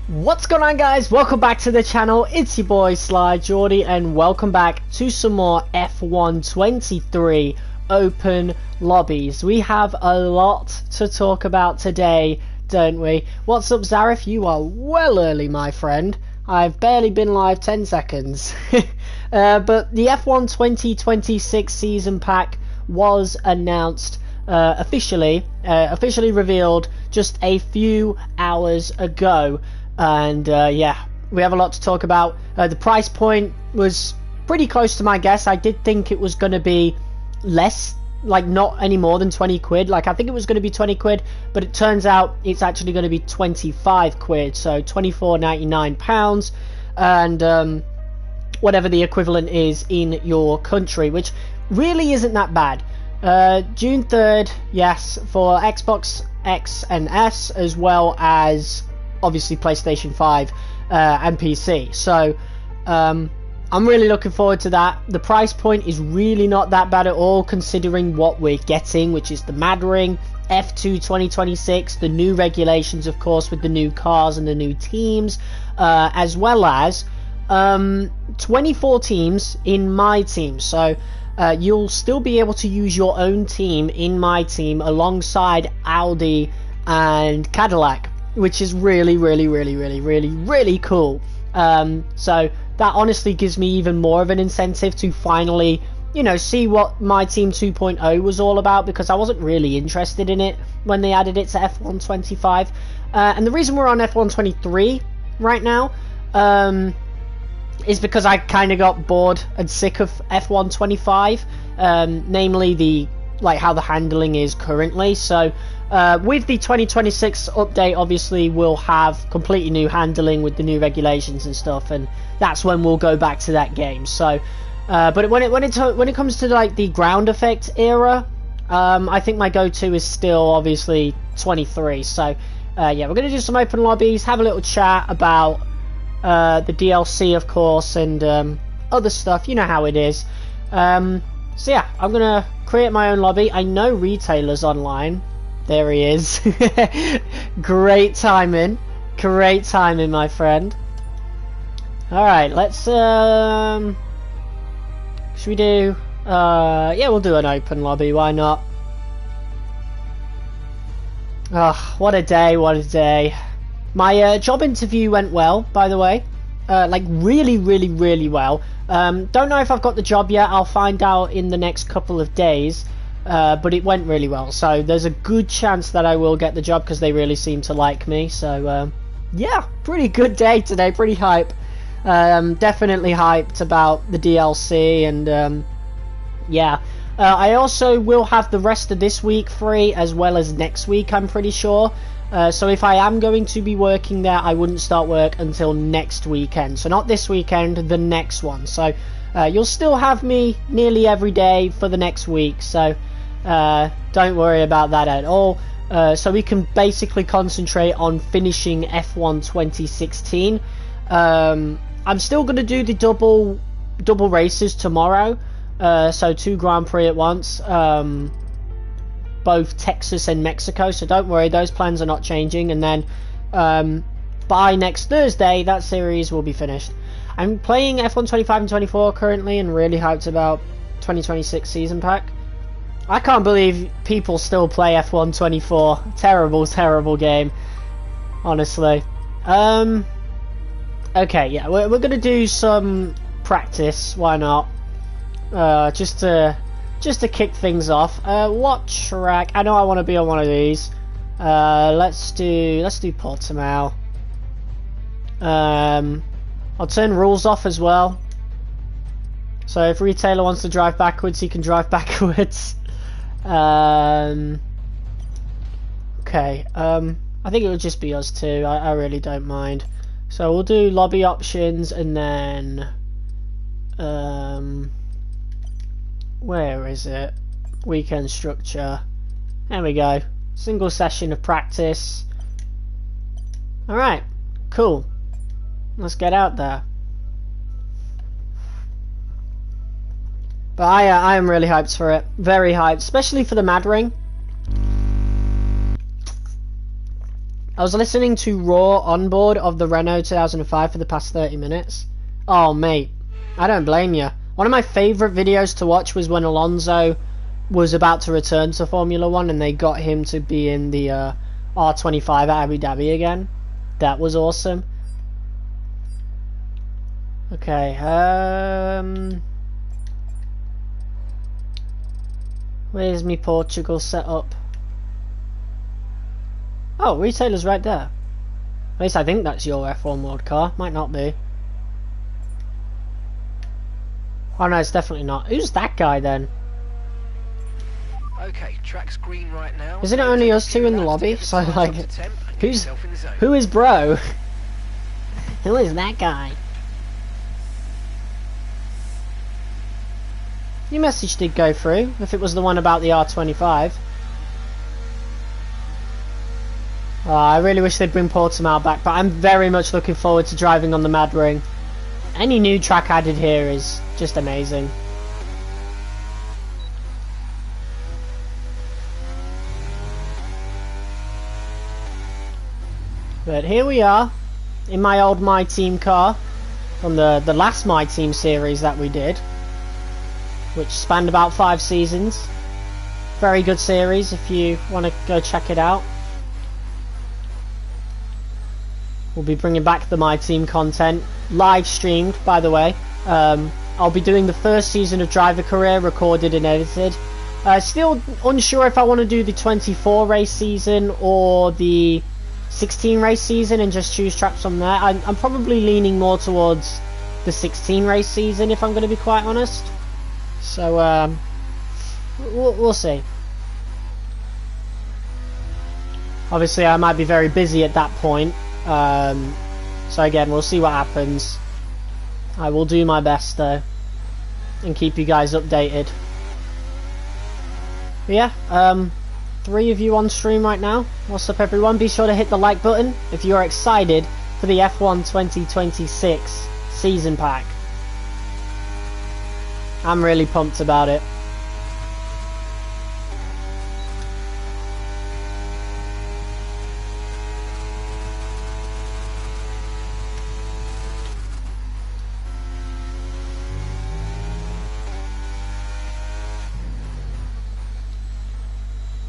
What's going on, guys? Welcome back to the channel. It's your boy Sly Jordy, and welcome back to some more F1 23 open lobbies. We have a lot to talk about today, don't we? What's up, Zarif? You are well early, my friend. I've barely been live 10 seconds. But the F1 2026 season pack was announced officially revealed just a few hours ago. And yeah, we have a lot to talk about. The price point was pretty close to my guess. I did think it was going to be less, like not any more than 20 quid. Like I think it was going to be 20 quid, but it turns out it's actually going to be 25 quid. So £24.99, and whatever the equivalent is in your country, which really isn't that bad. June 3rd, yes, for Xbox X and S, as well as obviously PlayStation 5 and PC. So I'm really looking forward to that. The price point is really not that bad at all, considering what we're getting, which is the Mad Ring, F2 2026, the new regulations, of course, with the new cars and the new teams, as well as 24 teams in my team. So you'll still be able to use your own team in my team alongside Audi and Cadillac, which is really cool. So that honestly gives me even more of an incentive to finally, you know, see what my Team 2.0 was all about, because I wasn't really interested in it when they added it to F1 25. And the reason we're on F1 23 right now is because I kind of got bored and sick of F1 25, namely the how the handling is currently. So with the 2026 update, obviously we'll have completely new handling with the new regulations and stuff, and that's when we'll go back to that game. So but when it comes to like the ground effect era, I think my go-to is still obviously 23. So yeah, we're gonna do some open lobbies, have a little chat about the DLC, of course, and other stuff. You know how it is. So yeah, I'm gonna create my own lobby. I know Retailer's online. There he is. Great timing, my friend. All right, let's should we do yeah, we'll do an open lobby, why not? Oh, what a day. My job interview went well, by the way. Like really well. Don't know if I've got the job yet. I'll find out in the next couple of days. But it went really well, so there's a good chance that I will get the job, because they really seem to like me. So yeah, pretty good day today, pretty hype. Definitely hyped about the DLC, and yeah, I also will have the rest of this week free, as well as next week, I'm pretty sure. So if I am going to be working there, I wouldn't start work until next weekend. So not this weekend, the next one. So you'll still have me nearly every day for the next week. So don't worry about that at all. So we can basically concentrate on finishing F1 2016. I'm still going to do the double races tomorrow. So 2 Grand Prix at once. Both Texas and Mexico, so don't worry, those plans are not changing. And then by next Thursday, that series will be finished. I'm playing F1 25 and 24 currently, and really hyped about 2026 season pack. I can't believe people still play F1 24. Terrible game, honestly. Okay, yeah, we're gonna do some practice, why not? Just to kick things off. What track? I know I want to be on one of these. Let's do Portimao. I'll turn rules off as well. So if Retailer wants to drive backwards, he can drive backwards. Okay. I think it would just be us two. I really don't mind. So we'll do lobby options, and then where is it? Weekend structure. There we go. Single session of practice. Alright, cool. Let's get out there. But I am really hyped for it. Very hyped, especially for the Mad Ring. I was listening to Raw onboard of the Renault 2005 for the past 30 minutes. Oh, mate, I don't blame you. One of my favourite videos to watch was when Alonso was about to return to Formula 1 and they got him to be in the R25 at Abu Dhabi again. That was awesome. Okay, where's me Portugal set up? Oh, retailer's right there. At least I think that's your F1 World Car. Might not be. Oh no, it's definitely not. Who's that guy then? Okay, track's green right now. Isn't it only us two in the lobby? So like, who is bro? Who is that guy? Your message did go through, if it was the one about the R25. I really wish they'd bring Portimao back, but I'm very much looking forward to driving on the Mad Ring. Any new track added here is just amazing. But here we are, in my old My Team car, from the last My Team series that we did, which spanned about 5 seasons. Very good series if you want to go check it out. We'll be bringing back the My Team content, live streamed by the way. I'll be doing the first season of Driver Career, recorded and edited. Still unsure if I want to do the 24 race season or the 16 race season and just choose tracks from there. I'm probably leaning more towards the 16 race season if I'm going to be quite honest. So we'll see. Obviously I might be very busy at that point. So again, we'll see what happens. I will do my best though and keep you guys updated. But yeah, 3 of you on stream right now. What's up everyone? Be sure to hit the like button if you are excited for the F1 2026 season pack. I'm really pumped about it.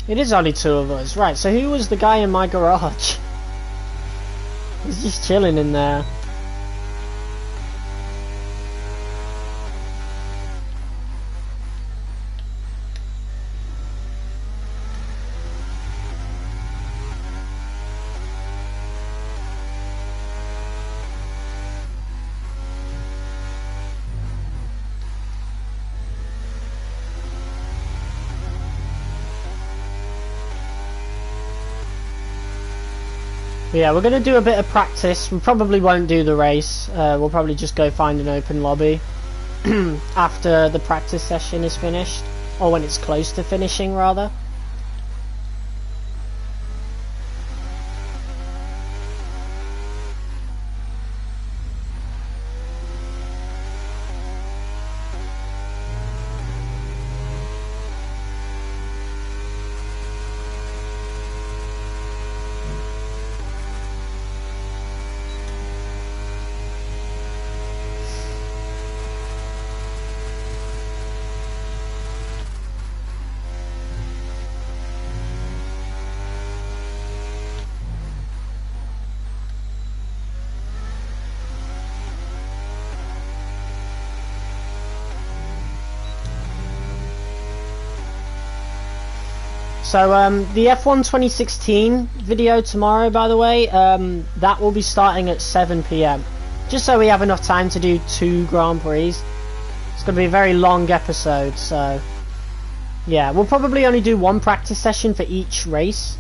It is only 2 of us. Right, so who was the guy in my garage? He's just chilling in there. But yeah, we're going to do a bit of practice. We probably won't do the race. We'll probably just go find an open lobby after the practice session is finished. Or when it's close to finishing, rather. So the F1 2016 video tomorrow, by the way, that will be starting at 7 PM. Just so we have enough time to do 2 Grand Prix. It's going to be a very long episode, so yeah, we'll probably only do 1 practice session for each race.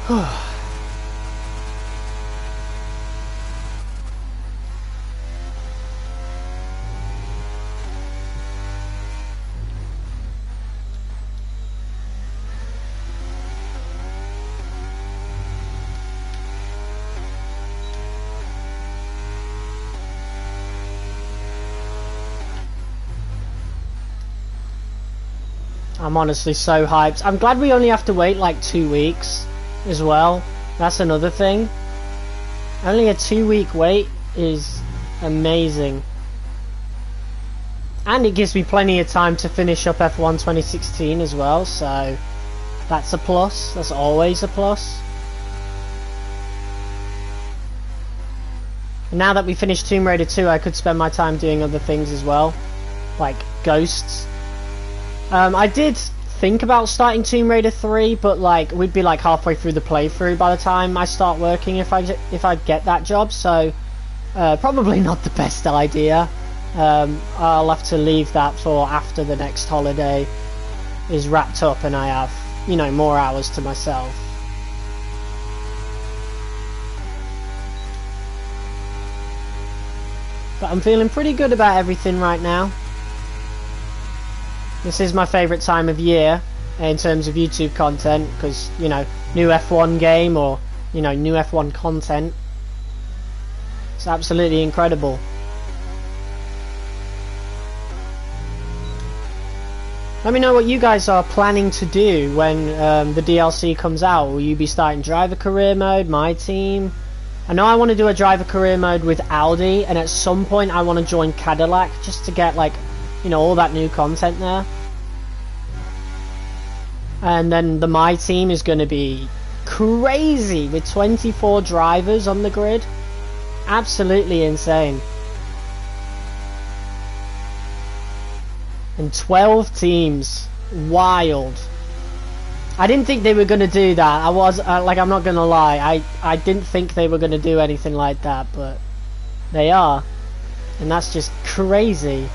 I'm honestly so hyped. I'm glad we only have to wait like 2 weeks as well. That's another thing. Only a 2-week wait is amazing. And it gives me plenty of time to finish up F1 2016 as well, so that's a plus. That's always a plus. Now that we finished Tomb Raider 2, I could spend my time doing other things as well, like Ghosts. I did think about starting Tomb Raider 3, but like we'd be like halfway through the playthrough by the time I start working if I get that job, so probably not the best idea. I'll have to leave that for after the next holiday is wrapped up and I have, you know, more hours to myself. But I'm feeling pretty good about everything right now. This is my favourite time of year in terms of YouTube content, because, you know, new F1 game or, you know, new F1 content. It's absolutely incredible. Let me know what you guys are planning to do when the DLC comes out. Will you be starting driver career mode, my team? I know I want to do a driver career mode with Audi, and at some point I want to join Cadillac just to get, like, you know, all that new content there. And then the My Team is going to be crazy with 24 drivers on the grid. Absolutely insane. And 12 teams. Wild. I didn't think they were going to do that. I was, like, I'm not going to lie. I didn't think they were going to do anything like that, but they are. And that's just crazy.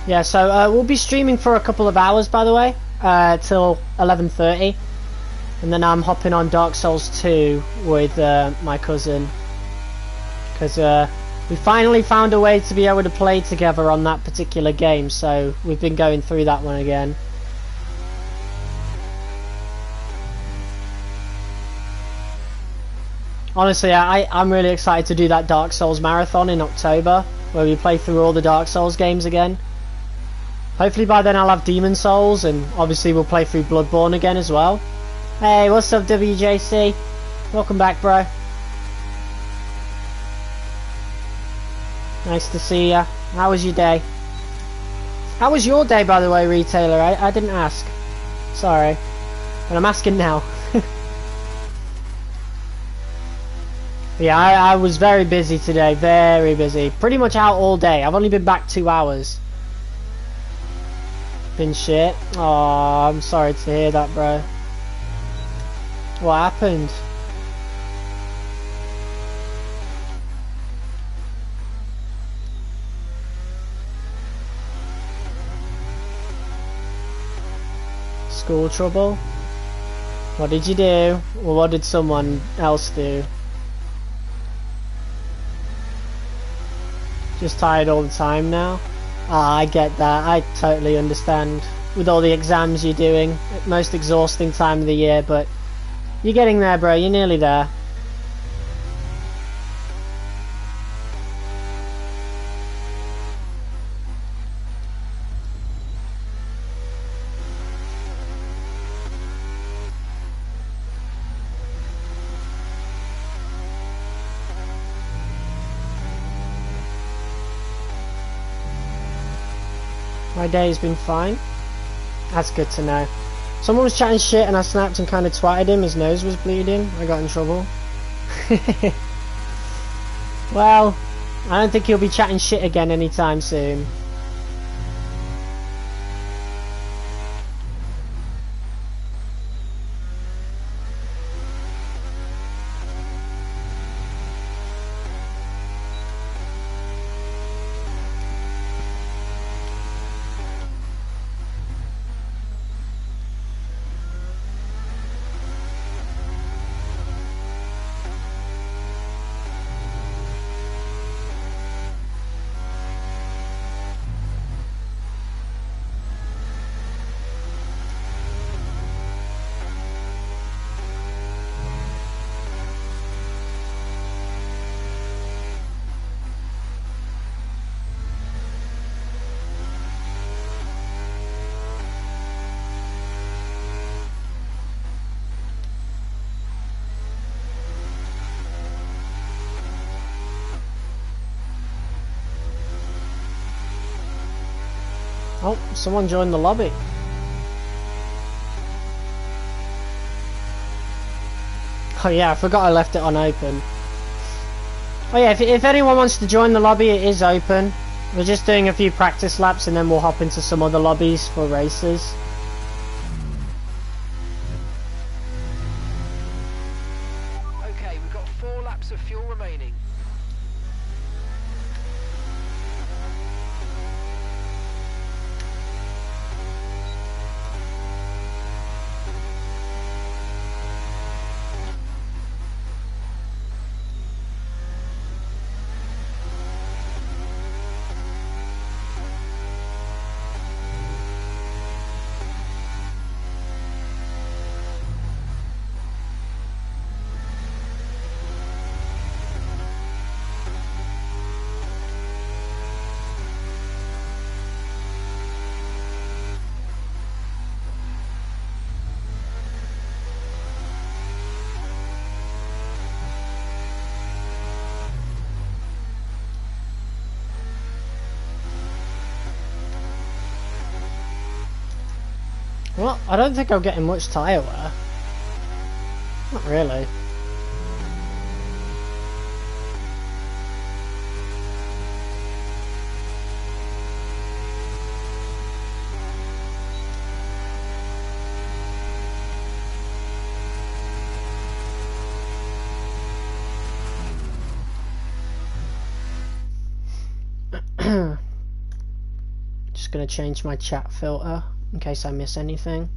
Yeah, so we'll be streaming for a couple of hours, by the way, till 11:30, and then I'm hopping on Dark Souls 2 with my cousin, because we finally found a way to be able to play together on that particular game, so we've been going through that one again. Honestly, I'm really excited to do that Dark Souls marathon in October, where we play through all the Dark Souls games again. Hopefully by then I'll have Demon Souls, and obviously we'll play through Bloodborne again as well. Hey, what's up, WJC? Welcome back, bro. Nice to see ya. How was your day? How was your day, by the way, Retailer? I didn't ask. Sorry. But I'm asking now. Yeah, I was very busy today. Very busy. Pretty much out all day. I've only been back 2 hours. Been shit. Oh, I'm sorry to hear that, bro. What happened? School trouble? What did you do? Or what did someone else do? Just tired all the time now? Ah, I get that. I totally understand. With all the exams you're doing, most exhausting time of the year, but you're getting there, bro. You're nearly there. My day has been fine. That's good to know. Someone was chatting shit and I snapped and kind of twatted him. His nose was bleeding. I got in trouble. Well, I don't think he'll be chatting shit again anytime soon. Oh, someone joined the lobby. Oh yeah, I forgot I left it on open. Oh yeah, if anyone wants to join the lobby, it is open. We're just doing a few practice laps and then we'll hop into some other lobbies for races. Okay, we've got 4 laps of fuel remaining. Well, I don't think I'm getting much tyre wear. Not really. Just gonna change my chat filter in case I miss anything.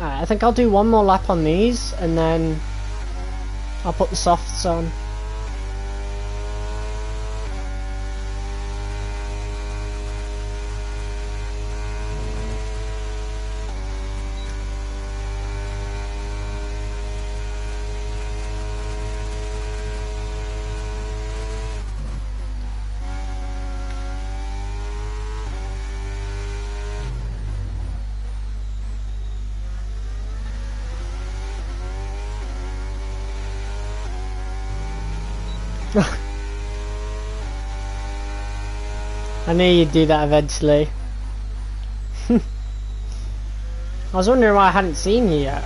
Alright, I think I'll do one more lap on these and then I'll put the softs on. I knew you'd do that eventually. I was wondering why I hadn't seen you yet.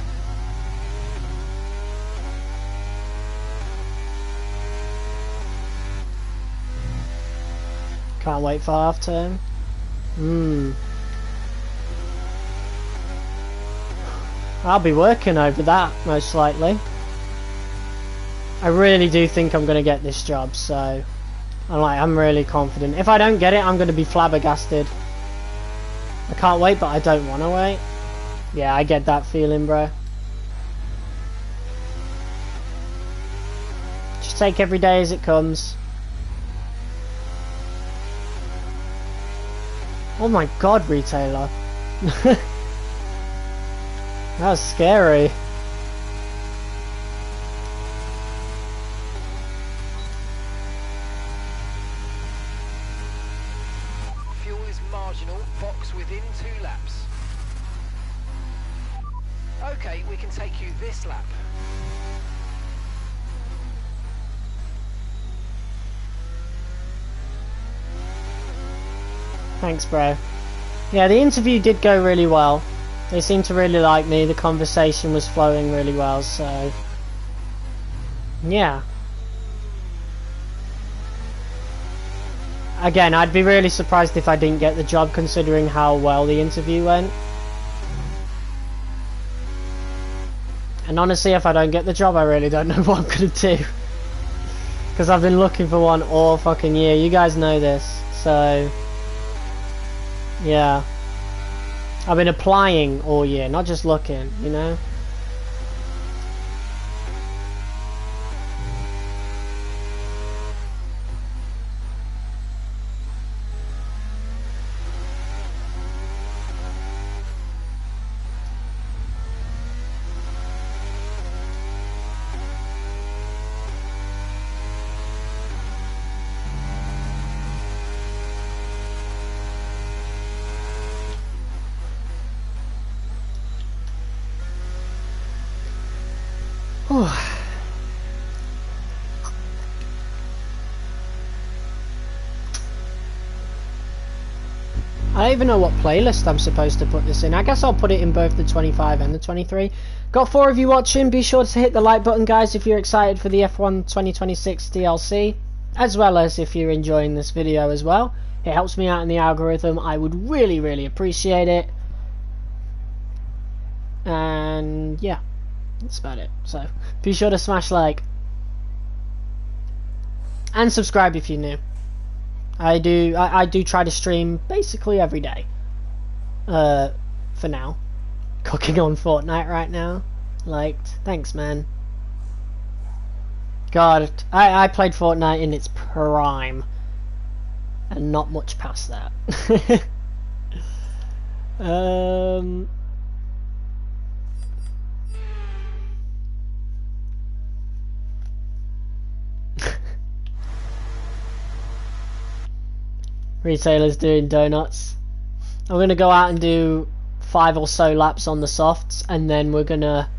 Can't wait for half term. I'll be working over that, most likely. I really do think I'm gonna get this job, so I'm really confident. If I don't get it, I'm gonna be flabbergasted. I can't wait, but I don't want to wait. Yeah, I get that feeling, bro. Just take every day as it comes. Oh my god, retailer. That was scary. Fuel is marginal. Box within 2 laps. Okay, we can take you this lap. Thanks, bro. Yeah, the interview did go really well. They seemed to really like me. The conversation was flowing really well, so yeah. Again, I'd be really surprised if I didn't get the job, considering how well the interview went. And honestly, if I don't get the job, I really don't know what I'm gonna do. Because I've been looking for one all fucking year. You guys know this, so yeah. I've been applying all year, not just looking, you know? Whew. I don't even know what playlist I'm supposed to put this in. I guess I'll put it in both the 25 and the 23. Got 4 of you watching. Be sure to hit the like button, guys, if you're excited for the F1 2026 DLC, as well as if you're enjoying this video as well. It helps me out in the algorithm. I would really, really appreciate it. And yeah, that's about it. So be sure to smash like and subscribe if you're new. I do try to stream basically every day. For now. Cooking on Fortnite right now. Liked. Thanks, man. God, I played Fortnite in its prime. And not much past that. Retailers doing donuts. I'm gonna go out and do 5 or so laps on the softs, and then we're gonna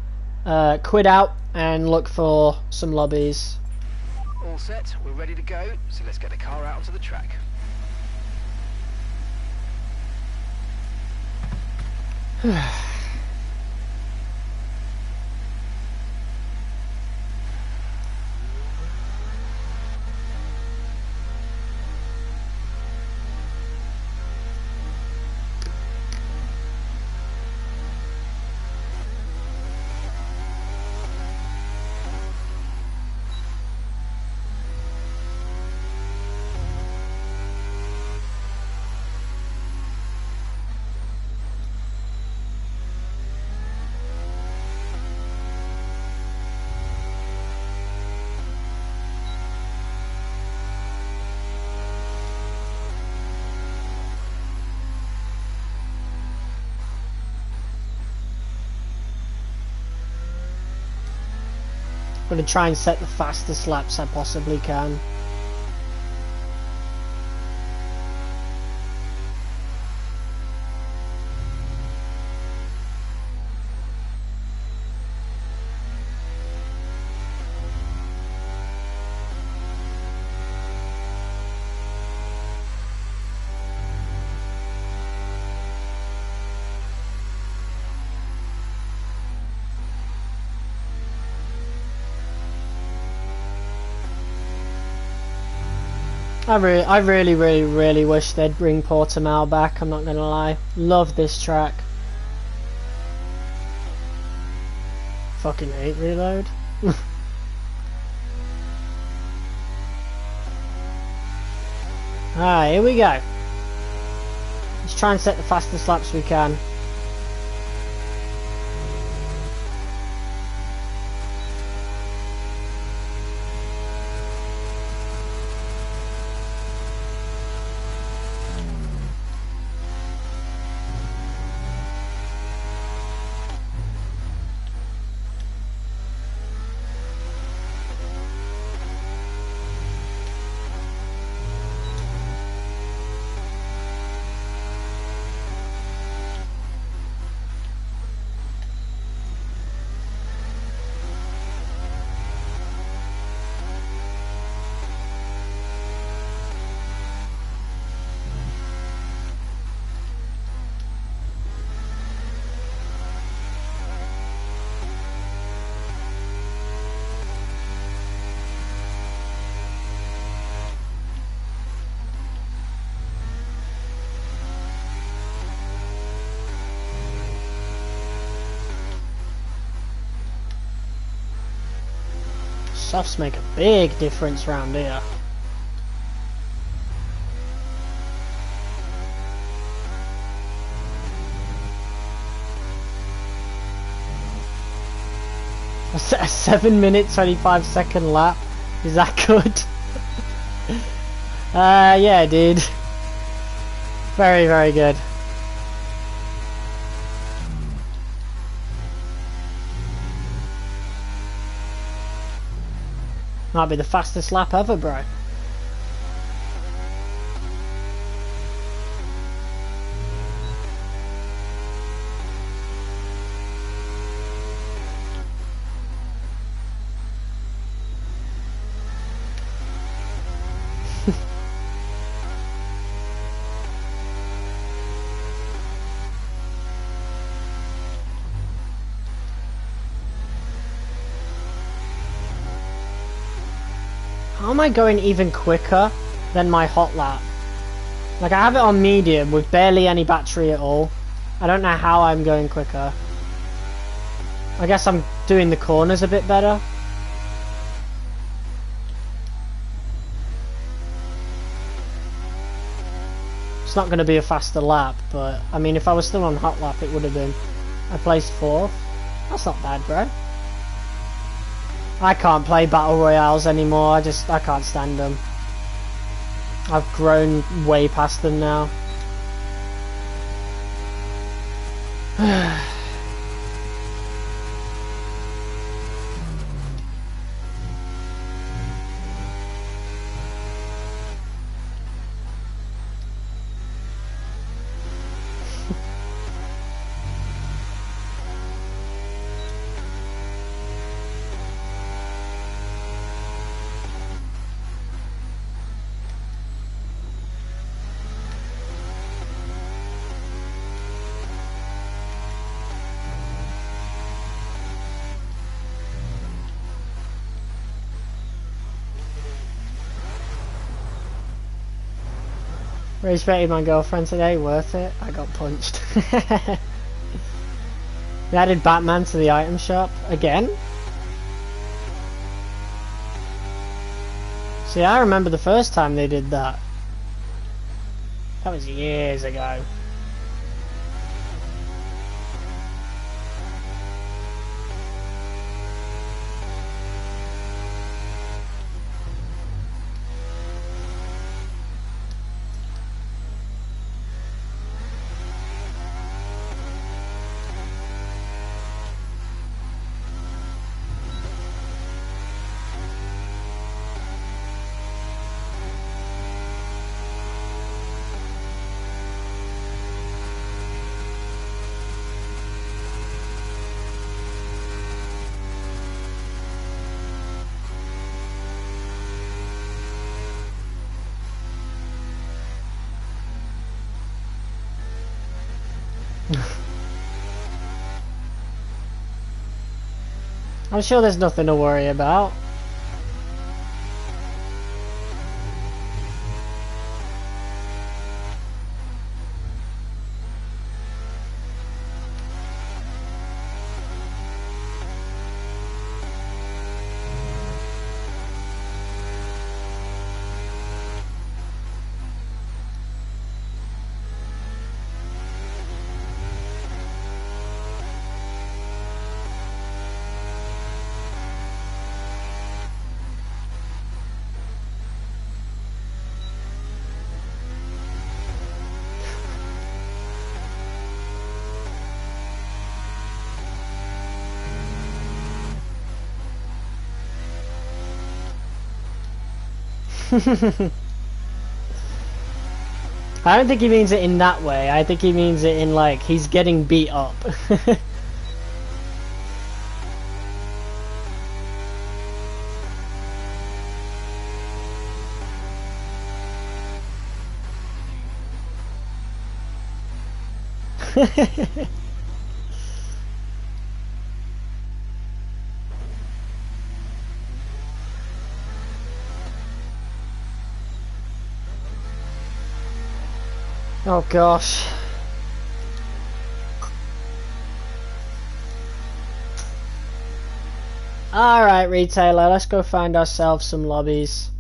quit out and look for some lobbies. All set, we're ready to go, so let's get the car out onto the track. I'm gonna try and set the fastest laps I possibly can. I really wish they'd bring Portimao back, I'm not gonna lie. Love this track. Fucking hate Reload. Alright, here we go. Let's try and set the fastest laps we can. Softs make a big difference around here. A 7-minute 25-second lap. Is that good? Yeah, dude. Very, very good. Might be the fastest lap ever, bro. How am I going even quicker than my hot lap? Like, I have it on medium with barely any battery at all. I don't know how I'm going quicker. I guess I'm doing the corners a bit better. It's not going to be a faster lap, but I mean, if I was still on hot lap, it would have been. I placed 4th. That's not bad, bro. I can't play battle royales anymore. I can't stand them. I've grown way past them now. Respected my girlfriend today, worth it. I got punched. They added Batman to the item shop again. See, I remember the first time they did that. That was years ago. I'm sure there's nothing to worry about. I don't think he means it in that way. I think he means it in like he's getting beat up. Oh gosh. Alright, retailer, let's go find ourselves some lobbies.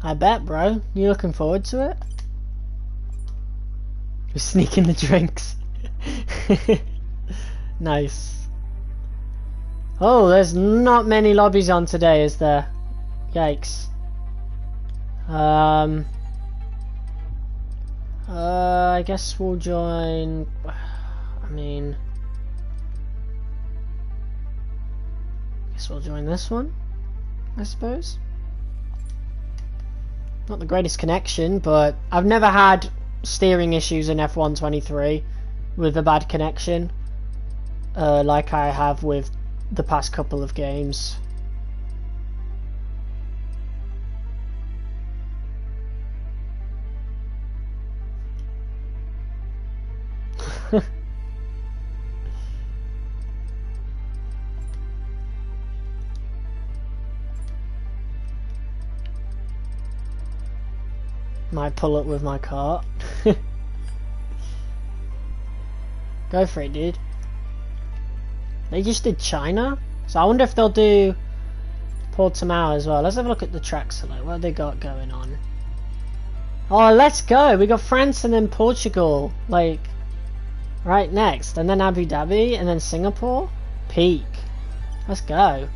I bet, bro. You looking forward to it? We're sneaking the drinks. Nice. Oh, there's not many lobbies on today, is there? Yikes. I guess we'll join... I mean... I guess we'll join this one, I suppose. Not the greatest connection, but I've never had steering issues in F1 23 with a bad connection, like I have with the past couple of games. Might pull up with my cart. Go for it, dude. They just did China, so I wonder if they'll do Portimao as well. Let's have a look at the track select. What have they got going on? Oh, let's go. We got France and then Portugal, like right next, and then Abu Dhabi, and then Singapore. Peak. Let's go.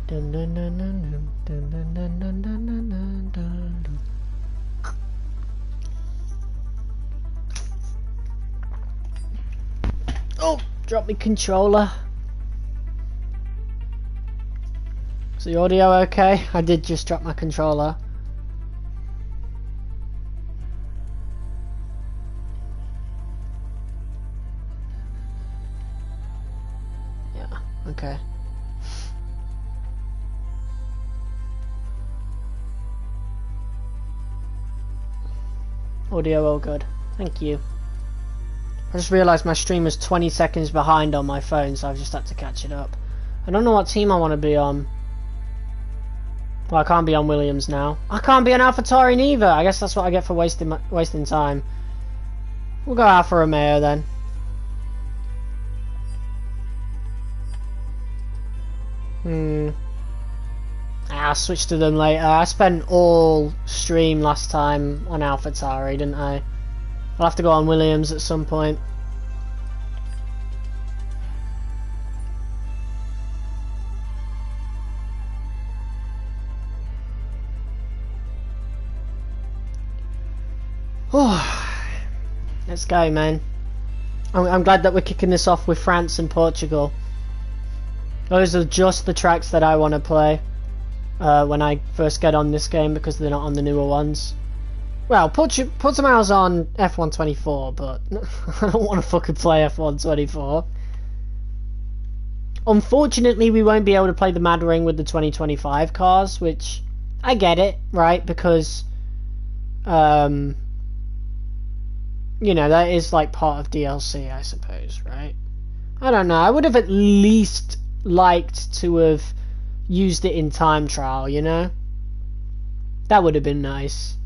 Dun, dun, dun, dun, dun, dun, dun, dun, dun, dun, dun, dun. Oh, drop me controller. Is the audio okay? I did just drop my controller. Yeah, okay. Audio all good. Thank you. I just realised my stream was 20 seconds behind on my phone, so I've just had to catch it up. I don't know what team I want to be on. Well, I can't be on Williams now. I can't be on AlphaTauri neither. I guess that's what I get for wasting time. We'll go Alfa Romeo then. I'll switch to them later. I spent all stream last time on AlphaTauri, didn't I? I'll have to go on Williams at some point. Let's go, man. I'm glad that we're kicking this off with France and Portugal. Those are just the tracks that I want to play when I first get on this game, because they're not on the newer ones. Well, Portimao's on F1 24, but I don't want to fucking play F1 24. Unfortunately, we won't be able to play the Mad Ring with the 2025 cars, which I get it, right? Because, you know, that is like part of DLC, I suppose, right? I don't know. I would have at least liked to have used it in time trial, you know? That would have been nice.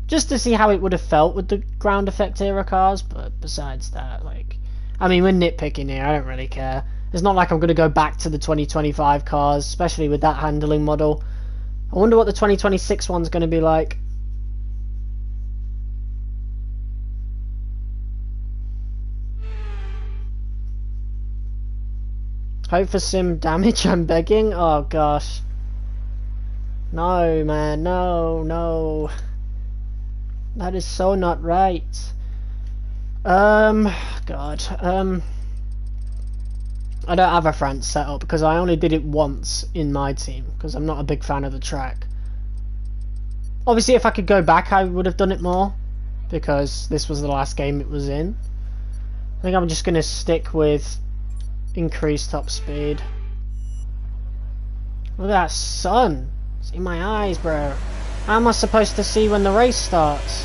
Just to see how it would have felt with the ground effect era cars, but besides that, like... I mean, we're nitpicking here, I don't really care. It's not like I'm going to go back to the 2025 cars, especially with that handling model. I wonder what the 2026 one's going to be like. Hope for sim damage, I'm begging. Oh gosh. No, man, no, no. That is so not right. God. I don't have a France set up because I only did it once in my team because I'm not a big fan of the track. Obviously, if I could go back, I would have done it more because this was the last game it was in. I think I'm just going to stick with increased top speed. Look at that sun. See my eyes, bro. How am I supposed to see when the race starts?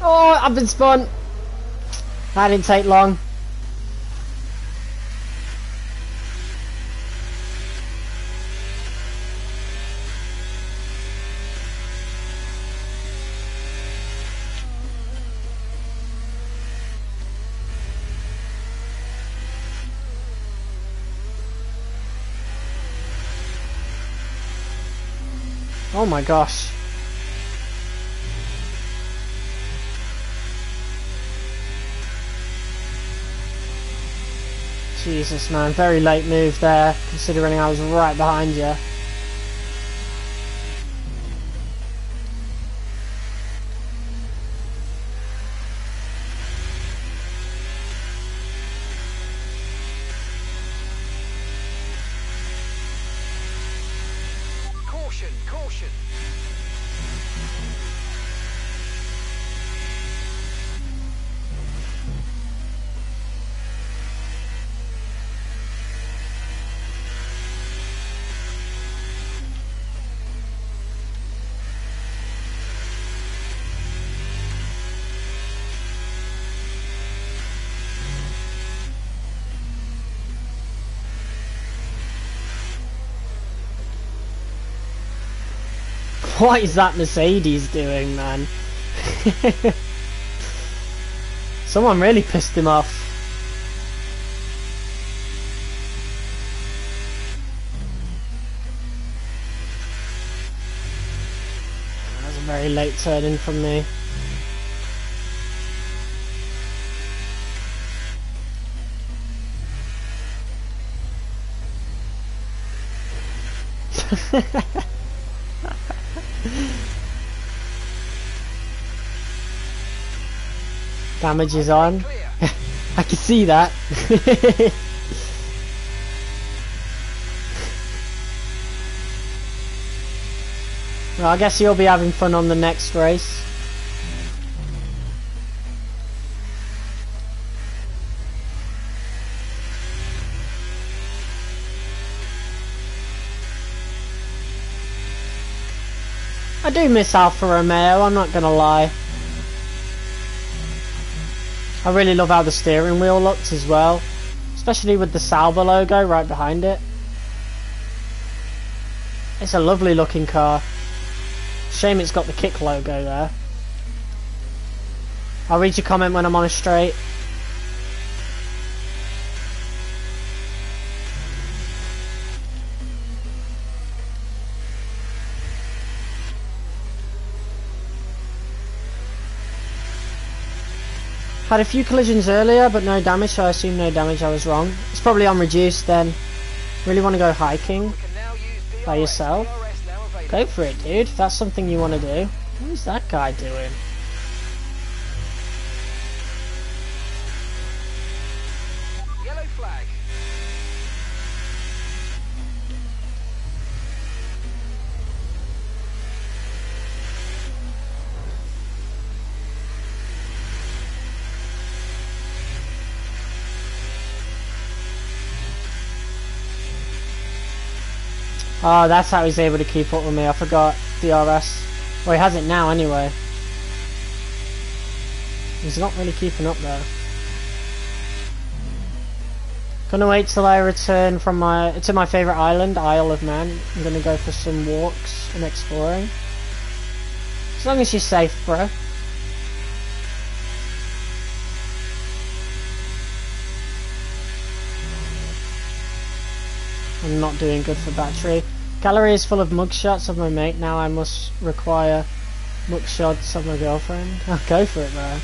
Oh, I've been spun. That didn't take long. Oh my gosh. Jesus, man, very late move there, considering I was right behind you. Caution, caution. What is that Mercedes doing, man? Someone really pissed him off. That was a very late turn in from me. Damage is on. I can see that. Well, I guess you'll be having fun on the next race. I do miss Alfa Romeo, I'm not gonna lie. I really love how the steering wheel looked as well, especially with the Sauber logo right behind it. It's a lovely looking car. Shame it's got the Kick logo there. I'll read your comment when I'm on a straight. Had a few collisions earlier, but no damage, so I assume no damage, I was wrong. It's probably on reduced then. Really want to go hiking by yourself? Go for it, dude, if that's something you want to do. What is that guy doing? Yellow flag. Oh, that's how he's able to keep up with me. I forgot DRS. Well, he has it now anyway. He's not really keeping up though. Gonna wait till I return from to my favourite island, Isle of Man. I'm gonna go for some walks and exploring. As long as you're safe, bro. I'm not doing good for battery. Gallery is full of mugshots of my mate. Now I must require mugshots of my girlfriend. Oh, go for it, bro.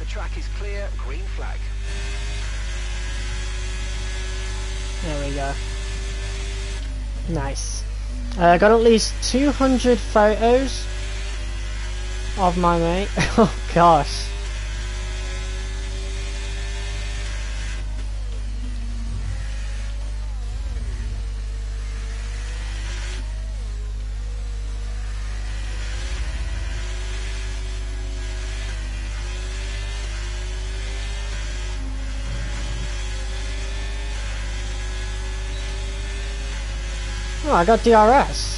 Track is clear, green flag. There we go. Nice. Got at least 200 photos of my mate. Oh gosh. Oh, I got DRS.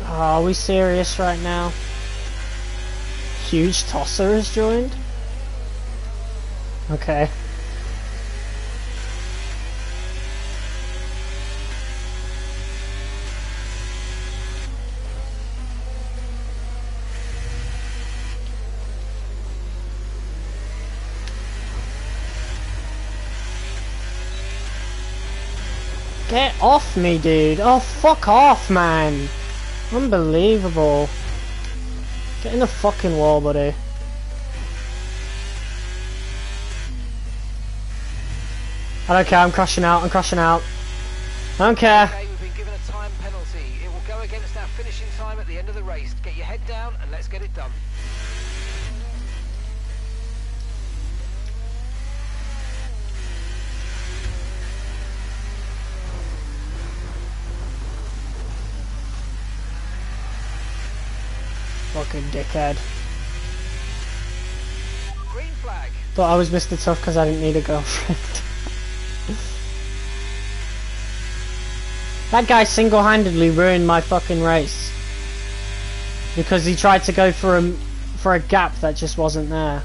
Oh, are we serious right now? Huge tosser has joined? Okay. Get off me, dude. Oh, fuck off, man. Unbelievable. Get in the fucking wall, buddy. I don't care, I'm crashing out, I don't care. Okay, we've been given a time penalty. It will go against our finishing time at the end of the race. Get your head down and let's get it done. Fucking dickhead. Green flag. Thought I was Mr. Tough because I didn't need a girlfriend. That guy single-handedly ruined my fucking race. Because he tried to go for a gap that just wasn't there.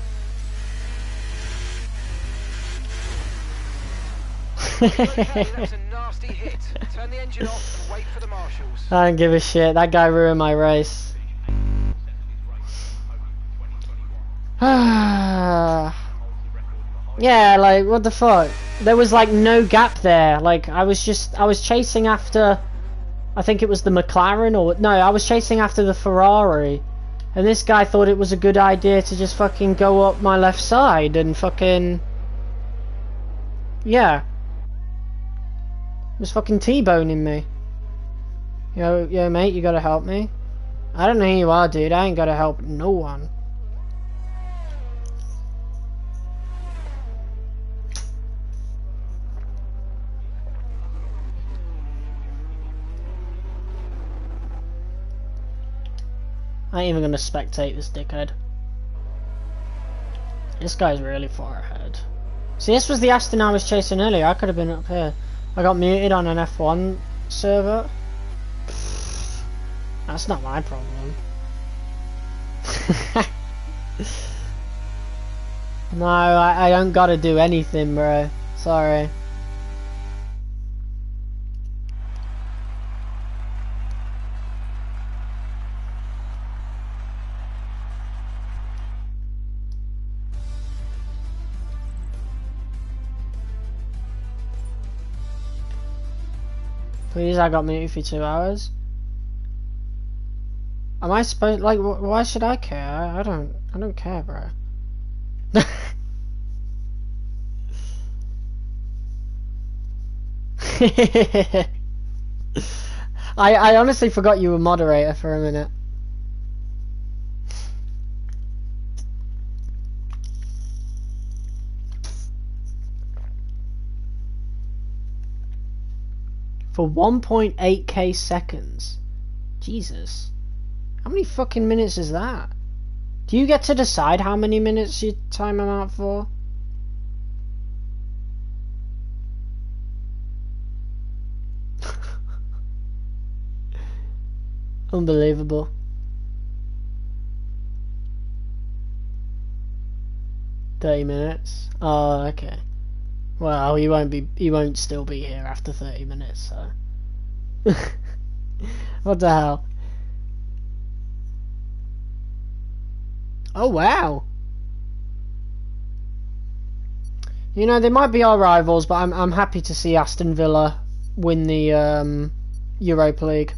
Okay, that was a nasty hit. Turn the engine off and wait for the marshals. I don't give a shit, that guy ruined my race. Yeah, like, what the fuck? There was like no gap there. Like, I was chasing after, I think it was the McLaren, or no, I was chasing after the Ferrari, and this guy thought it was a good idea to just fucking go up my left side and fucking, yeah, was fucking T-boning me. Yo mate, you gotta help me. I don't know who you are, dude. I ain't gotta help no one. I ain't even gonna spectate this dickhead. This guy's really far ahead. See, this was the Aston I was chasing earlier. I could have been up here. I got muted on an F1 server. That's not my problem. No, I don't gotta do anything, bro. Sorry. Please, I got muted for 2 hours. Am I supposed, like, why should I care? I don't care, bro. I honestly forgot you were moderator for a minute. For 1.8k seconds. Jesus. How many fucking minutes is that? Do you get to decide how many minutes you time them out for? Unbelievable. $30. Oh, okay. Well, he won't still be here after 30 minutes, so. What the hell? Oh, wow. You know, they might be our rivals, but I'm happy to see Aston Villa win the Europa League.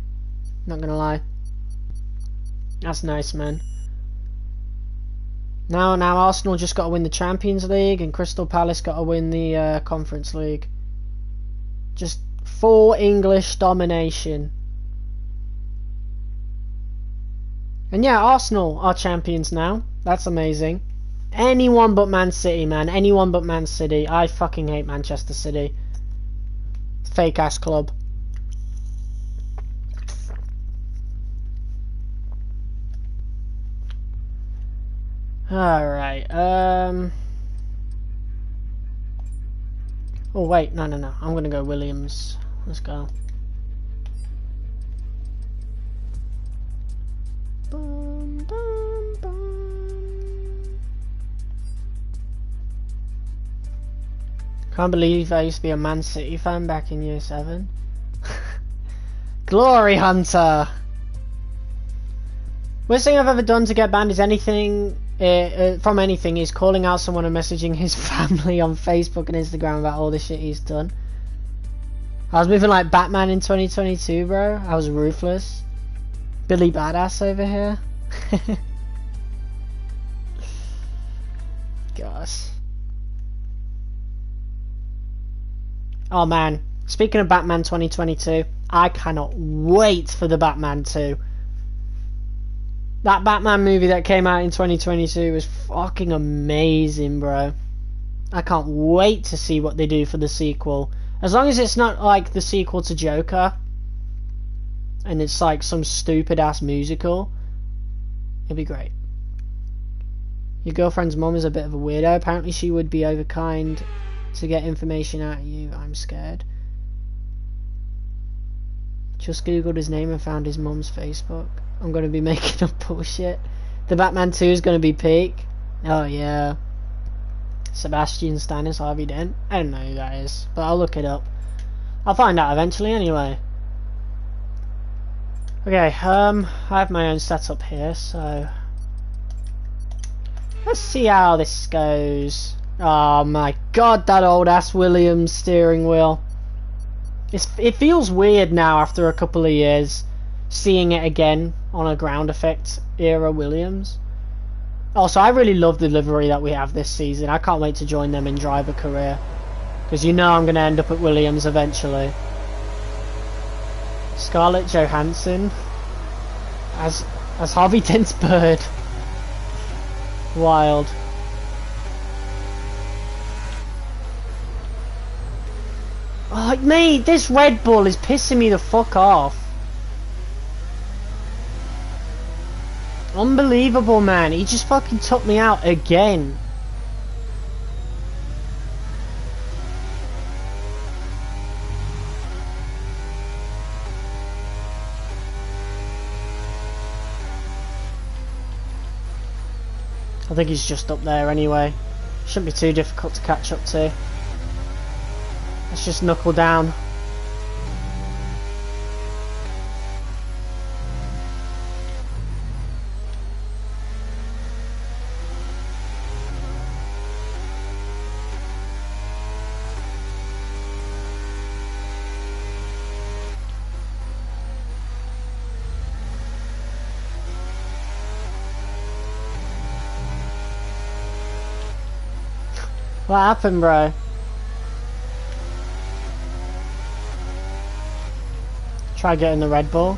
Not gonna lie. That's nice, man. Now Arsenal just got to win the Champions League, and Crystal Palace got to win the Conference League. Just full English domination. And yeah, Arsenal are champions now. That's amazing. Anyone but Man City, man. Anyone but Man City. I fucking hate Manchester City. Fake ass club. Alright, oh wait, no. I'm gonna go Williams. Let's go. Bum, bum, bum. Can't believe I used to be a Man City fan back in year 7. Glory Hunter! Worst thing I've ever done to get banned is anything from anything is calling out someone and messaging his family on Facebook and Instagram about all the shit he's done. I was moving like Batman in 2022, bro. I was ruthless. Billy Badass over here. Gosh. Oh man, speaking of Batman 2022, I cannot wait for the Batman 2. That Batman movie that came out in 2022 was fucking amazing, bro. I can't wait to see what they do for the sequel. As long as it's not like the sequel to Joker, and it's like some stupid ass musical, it'd be great. Your girlfriend's mom is a bit of a weirdo. Apparently she would be overkind to get information out of you. I'm scared. Just googled his name and found his mom's Facebook. I'm going to be making up bullshit. The Batman 2 is going to be peak. Oh yeah. Sebastian Stan is Harvey Dent. I don't know who that is, but I'll look it up. I'll find out eventually anyway. Okay, I have my own setup here, so let's see how this goes. Oh my god, that old ass Williams steering wheel. It feels weird now after a couple of years seeing it again on a ground effect era Williams. Also, I really love the livery that we have this season. I can't wait to join them in driver career, because you know I'm going to end up at Williams eventually. Scarlett Johansson as Harvey Dent's bird. Wild. Oh mate, this Red Bull is pissing me the fuck off. Unbelievable, man. He just fucking took me out again. I think he's just up there anyway. Shouldn't be too difficult to catch up to. Let's just knuckle down. What happened, bro? Try getting the Red Bull.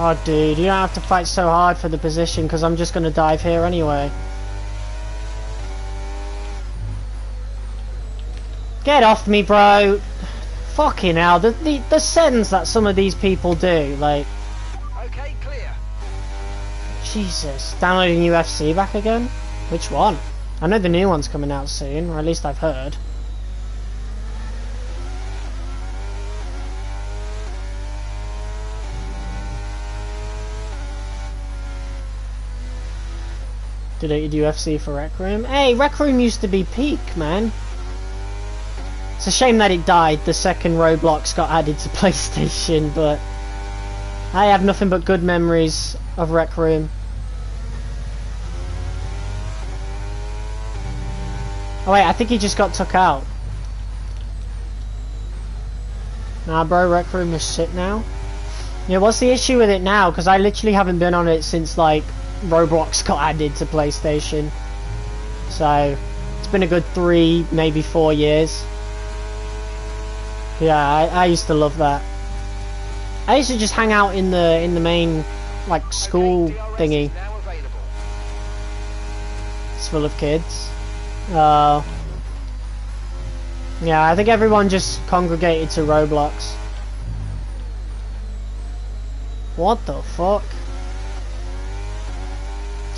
Oh, dude, you don't have to fight so hard for the position because I'm just going to dive here anyway. Get off me, bro. Fucking hell, the sentence that some of these people do, like... Okay, clear. Jesus. Downloading UFC back again? Which one? I know the new one's coming out soon, or at least I've heard. Deleted UFC for Rec Room. Hey, Rec Room used to be peak, man. It's a shame that it died the second Roblox got added to PlayStation, but I have nothing but good memories of Rec Room. Oh wait, I think he just got took out. Nah, bro, Rec Room is shit now. Yeah, what's the issue with it now? Because I literally haven't been on it since, like, Roblox got added to PlayStation. So, it's been a good 3, maybe 4 years. Yeah, I used to love that. I used to just hang out in the main, like, school thingy. It's full of kids. Yeah, I think everyone just congregated to Roblox. What the fuck?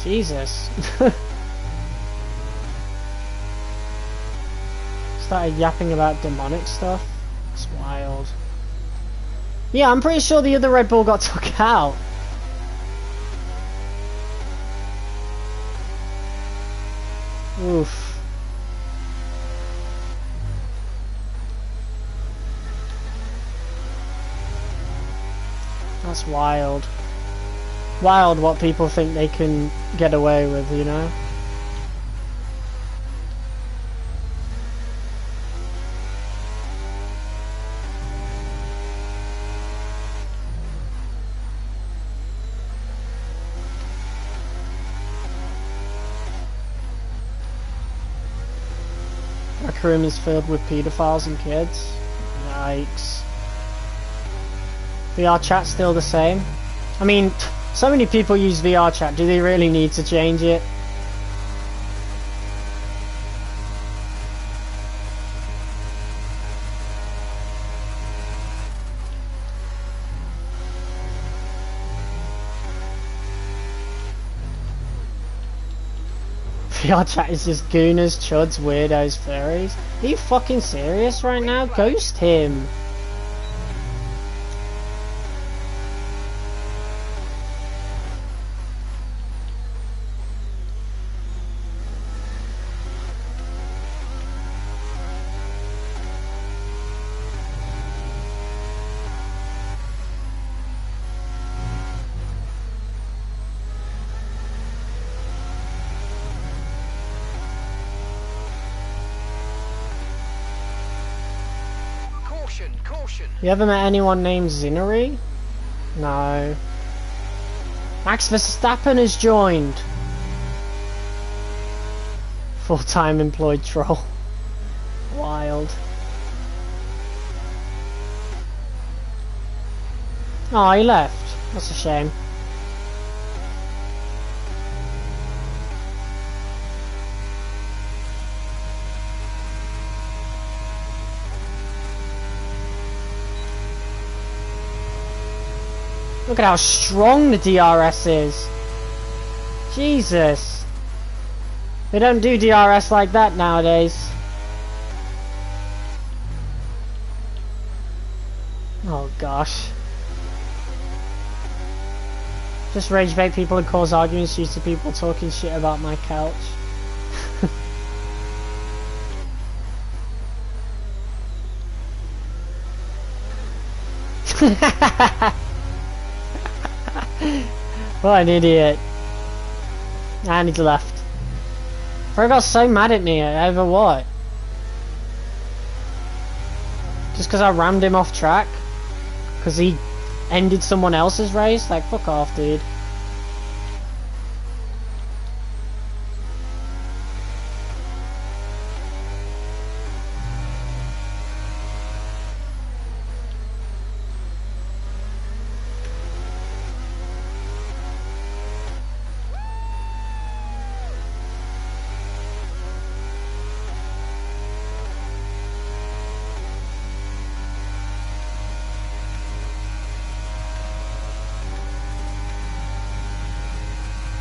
Jesus. Started yapping about demonic stuff. It's wild. Yeah, I'm pretty sure the other Red Bull got took out. Oof. That's wild. Wild what people think they can get away with, you know? Rec Room is filled with pedophiles and kids. Yikes. VR chat's still the same. I mean, so many people use VR chat, do they really need to change it? VR chat is just gooners, chuds, weirdos, furries. Are you fucking serious right now? Ghost him. Caution. You ever met anyone named Zinnery? No. Max Verstappen has joined. Full-time employed troll. Wild. Oh, he left. That's a shame. Look at how strong the DRS is. Jesus. They don't do DRS like that nowadays. Oh gosh. Just rage bait people and cause arguments due to people talking shit about my couch. What an idiot. And he's left. Bro got so mad at me over what? Just because I rammed him off track? Because he ended someone else's race? Like, fuck off, dude.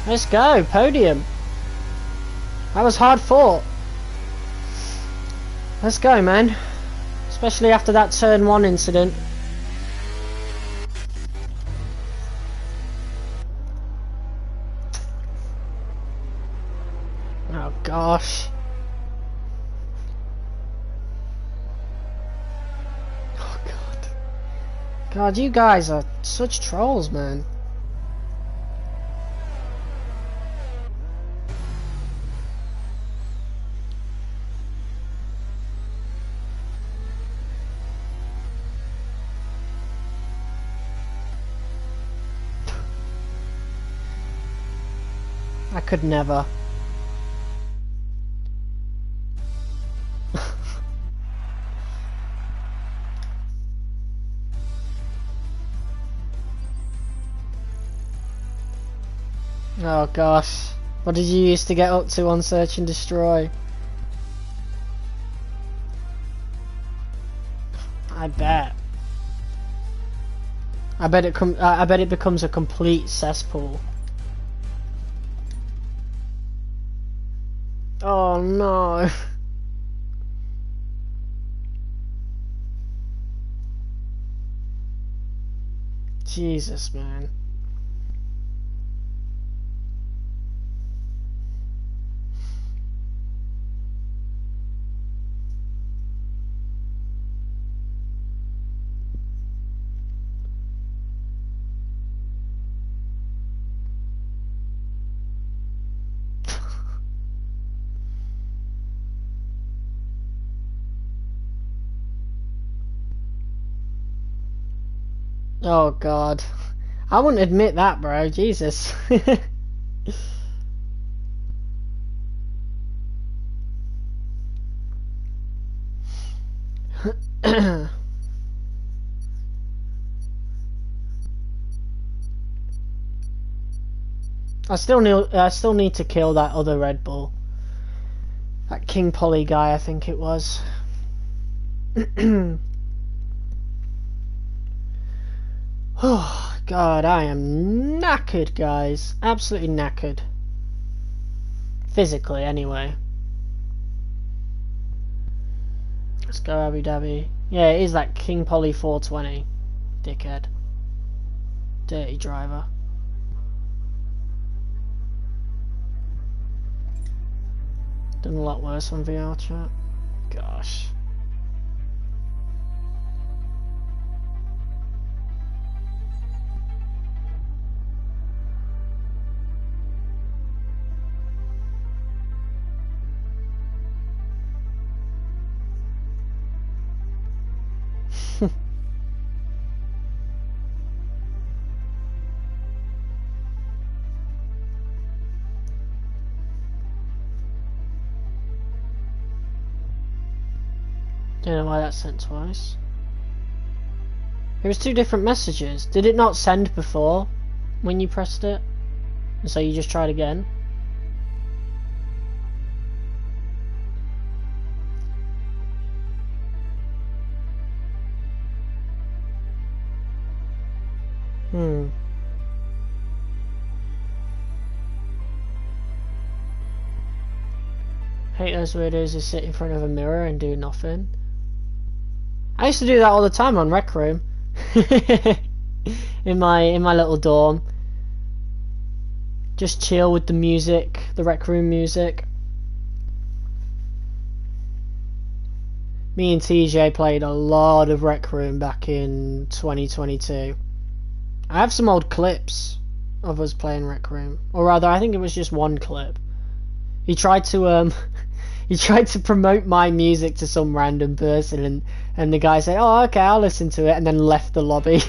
Let's go, podium. That was hard fought. Let's go, man. Especially after that turn 1 incident. Oh gosh. Oh god. God, you guys are such trolls, man. I could never. Oh gosh. What did you used to get up to on Search and Destroy? I bet. I bet it becomes a complete cesspool. Oh no. Jesus, man. Oh god. I wouldn't admit that, bro. Jesus. I still need to kill that other Red Bull. That King Polly guy, I think it was. Oh god, I am knackered, guys. Absolutely knackered. Physically, anyway. Let's go, Abu Dhabi. Yeah, it is that King Polly 420. Dickhead. Dirty driver. Done a lot worse on VR chat. Gosh. Don't know why that sent twice. It was 2 different messages. Did it not send before when you pressed it? And so you just tried again? Hate those weirdos who sit in front of a mirror and do nothing. I used to do that all the time on Rec Room. in my little dorm. Just chill with the music, the Rec Room music. Me and TJ played a lot of Rec Room back in 2022. I have some old clips of us playing Rec Room, or rather, I think it was just one clip. He tried to he tried to promote my music to some random person, and the guy said, "Oh, okay, I'll listen to it," and then left the lobby.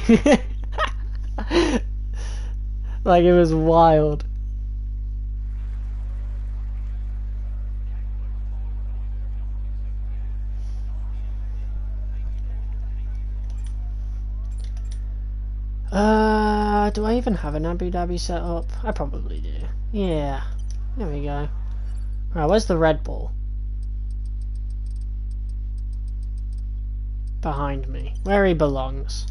Like, it was wild. Do I even have an Abu Dhabi set up? I probably do. Yeah. There we go. Right, where's the Red Bull? Behind me. Where he belongs.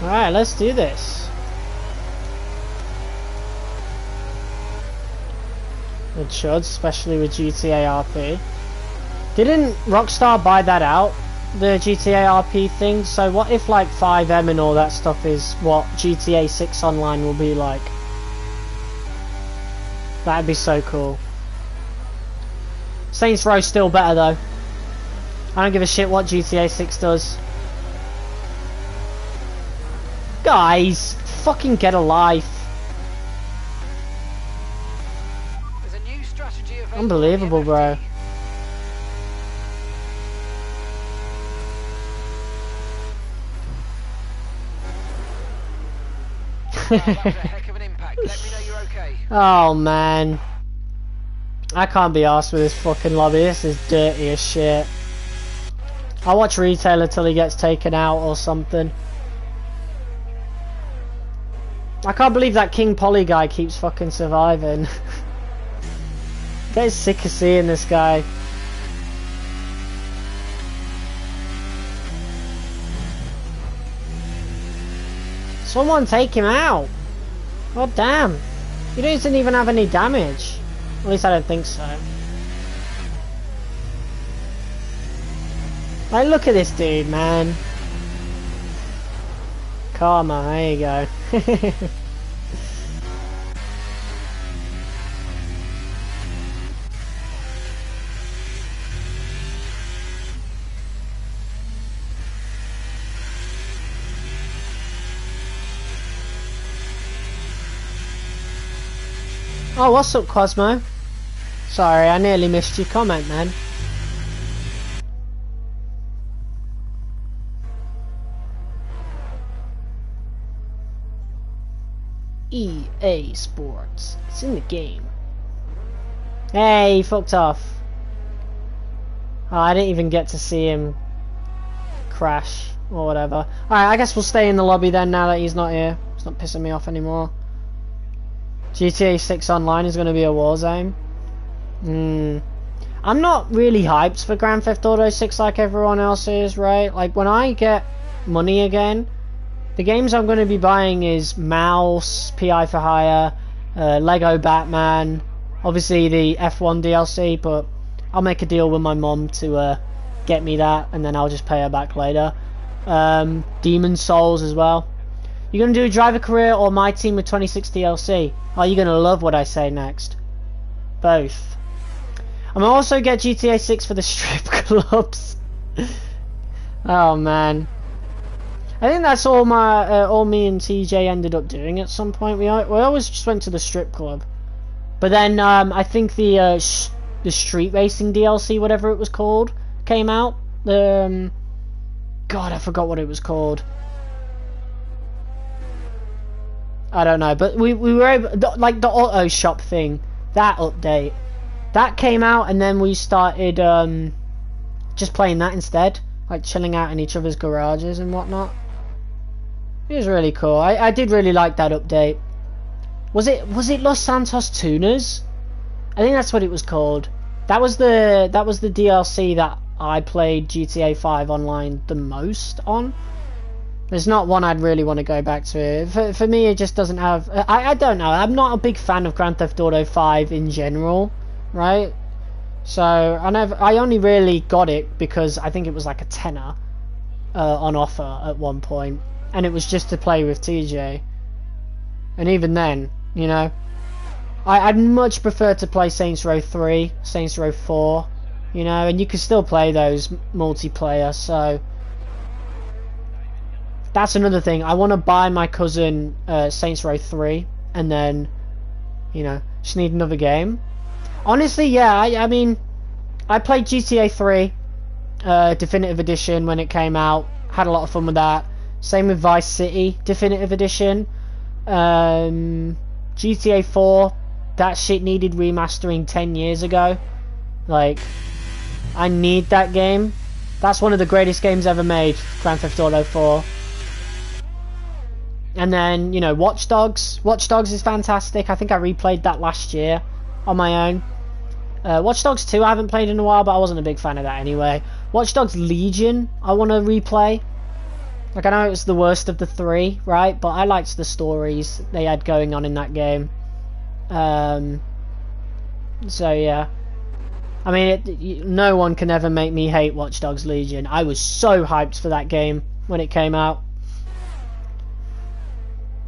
Alright, let's do this. It should, especially with GTA RP. Didn't Rockstar buy that out, the GTA RP thing? So what if like 5M and all that stuff is what GTA 6 Online will be like? That'd be so cool. Saints Row still better though. I don't give a shit what GTA 6 does. Guys, fucking get a life. There's a new strategy available. Unbelievable, bro. Well, that was a heck of an impact. Let me know you're okay. Oh man, I can't be arsed with this fucking lobby. This is dirty as shit. I'll watch Retailer till he gets taken out or something. I can't believe that King Polly guy keeps fucking surviving. Get sick of seeing this guy. Someone take him out. God damn. He doesn't even have any damage. At least I don't think so. Like, look at this dude, man. Karma, there you go. Oh, what's up, Cosmo? Sorry, I nearly missed your comment, man. EA Sports. It's in the game. Hey, he fucked off. Oh, I didn't even get to see him crash or whatever. Alright, I guess we'll stay in the lobby then now that he's not here. It's not pissing me off anymore. GTA 6 Online is going to be a war zone. I'm not really hyped for Grand Theft Auto 6 like everyone else is, right? Like, when I get money again, the games I'm going to be buying is Mouse, PI for Hire, Lego Batman, obviously the F1 DLC, but I'll make a deal with my mom to get me that, and then I'll just pay her back later. Demon's Souls as well. You going to do a driver career or My Team with 26 DLC? Are you going to love what I say next? Both. I'm gonna also get GTA 6 for the strip clubs. Oh man. I think that's all me and TJ ended up doing at some point. We always just went to the strip club. But then I think the street racing DLC, whatever it was called, came out. God, I forgot what it was called. I don't know, but we were able, like the auto shop thing, that update, that came out, and then we started just playing that instead, like chilling out in each other's garages and whatnot. It was really cool. I did really like that update. Was it Los Santos Tuners? I think that's what it was called. That was the DLC that I played GTA 5 Online the most on. There's not one I'd really want to go back to. For me, it just doesn't have... I don't know. I'm not a big fan of Grand Theft Auto 5 in general, right? So I only really got it because I think it was like a tenner on offer at one point, and it was just to play with TJ. And even then, you know, I'd much prefer to play Saints Row 3, Saints Row 4, you know, and you can still play those multiplayer. So that's another thing. I want to buy my cousin Saints Row 3, and then, you know, just need another game. Honestly, yeah, I mean, I played GTA 3 Definitive Edition when it came out. Had a lot of fun with that. Same with Vice City Definitive Edition. GTA 4, that shit needed remastering 10 years ago. Like, I need that game. That's one of the greatest games ever made, Grand Theft Auto 4. And then, you know, Watch Dogs. Watch Dogs is fantastic. I think I replayed that last year on my own. Watch Dogs 2 I haven't played in a while, but I wasn't a big fan of that anyway. Watch Dogs Legion I want to replay. Like, I know it was the worst of the three, right? But I liked the stories they had going on in that game. So, yeah. I mean, no one can ever make me hate Watch Dogs Legion. I was so hyped for that game when it came out.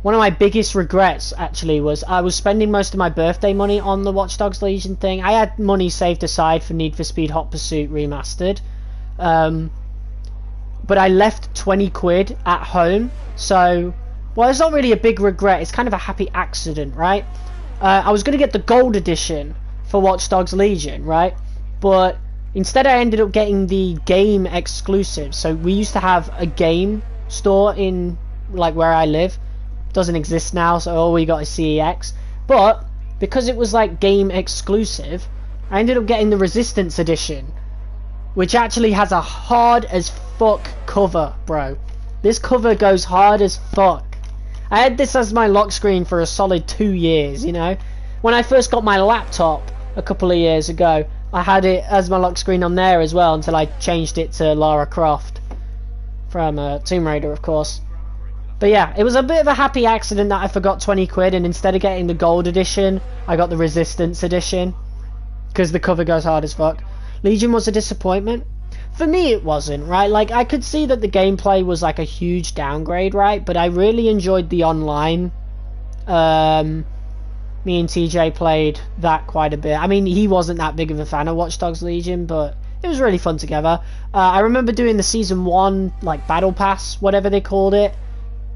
One of my biggest regrets, actually, was I was spending most of my birthday money on the Watch Dogs Legion thing. I had money saved aside for Need for Speed Hot Pursuit Remastered. But I left 20 quid at home. So, well, it's not really a big regret. It's kind of a happy accident, right? I was going to get the gold edition for Watch Dogs Legion, right? But instead I ended up getting the game exclusive. So we used to have a game store in, like, where I live. Doesn't exist now, so all we got is CEX. But because it was like game exclusive, I ended up getting the Resistance edition, which actually has a hard as fuck cover, bro. This cover goes hard as fuck. I had this as my lock screen for a solid 2 years, you know. When I first got my laptop a couple of years ago, I had it as my lock screen on there as well until I changed it to Lara Croft from Tomb Raider, of course. But yeah, it was a bit of a happy accident that I forgot 20 quid, and instead of getting the gold edition, I got the Resistance edition, because the cover goes hard as fuck. Legion was a disappointment. For me, it wasn't, right? Like, I could see that the gameplay was like a huge downgrade, right? But I really enjoyed the online. Me and TJ played that quite a bit. I mean, he wasn't that big of a fan of Watch Dogs Legion, but it was really fun together. I remember doing the Season 1, like, Battle Pass, whatever they called it,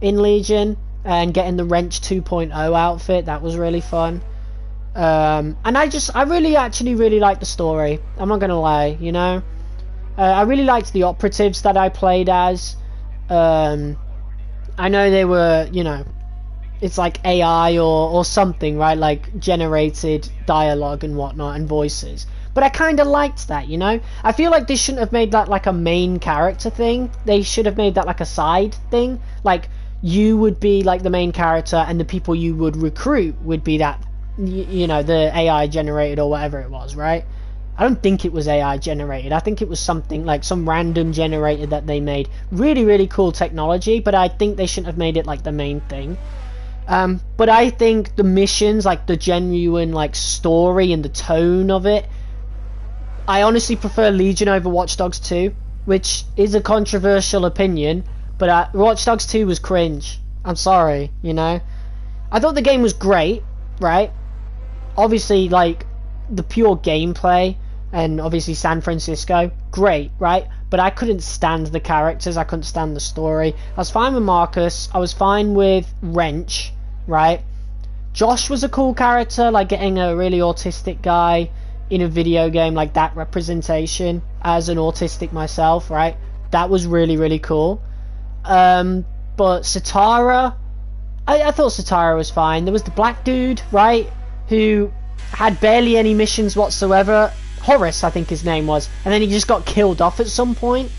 in Legion, and getting the Wrench 2.0 outfit. That was really fun. And I really actually really liked the story. I'm not gonna lie, you know. I really liked the operatives that I played as. I know they were, you know, it's like AI or something, right? Like generated dialogue and whatnot and voices. But I kind of liked that, you know. I feel like they shouldn't have made that like a main character thing. They should have made that like a side thing. Like, you would be like the main character, and the people you would recruit would be that, you know, the AI generated or whatever it was, right? I don't think it was AI generated. I think it was something like some random generator that they made. Really, really cool technology, but I think they shouldn't have made it like the main thing. But I think the missions, like the genuine like story and the tone of it, I honestly prefer Legion over Watch Dogs 2, which is a controversial opinion. But Watch Dogs 2 was cringe. I'm sorry, you know. I thought the game was great, right? Obviously, like, the pure gameplay, and obviously San Francisco, great, right? But I couldn't stand the characters. I couldn't stand the story. I was fine with Marcus. I was fine with Wrench, right? Josh was a cool character, like getting a really autistic guy in a video game, like that representation as an autistic myself, right? That was really, really cool. But Sitara, I thought Sitara was fine. There was the black dude, right, who had barely any missions whatsoever. Horace, I think his name was, and then he just got killed off at some point.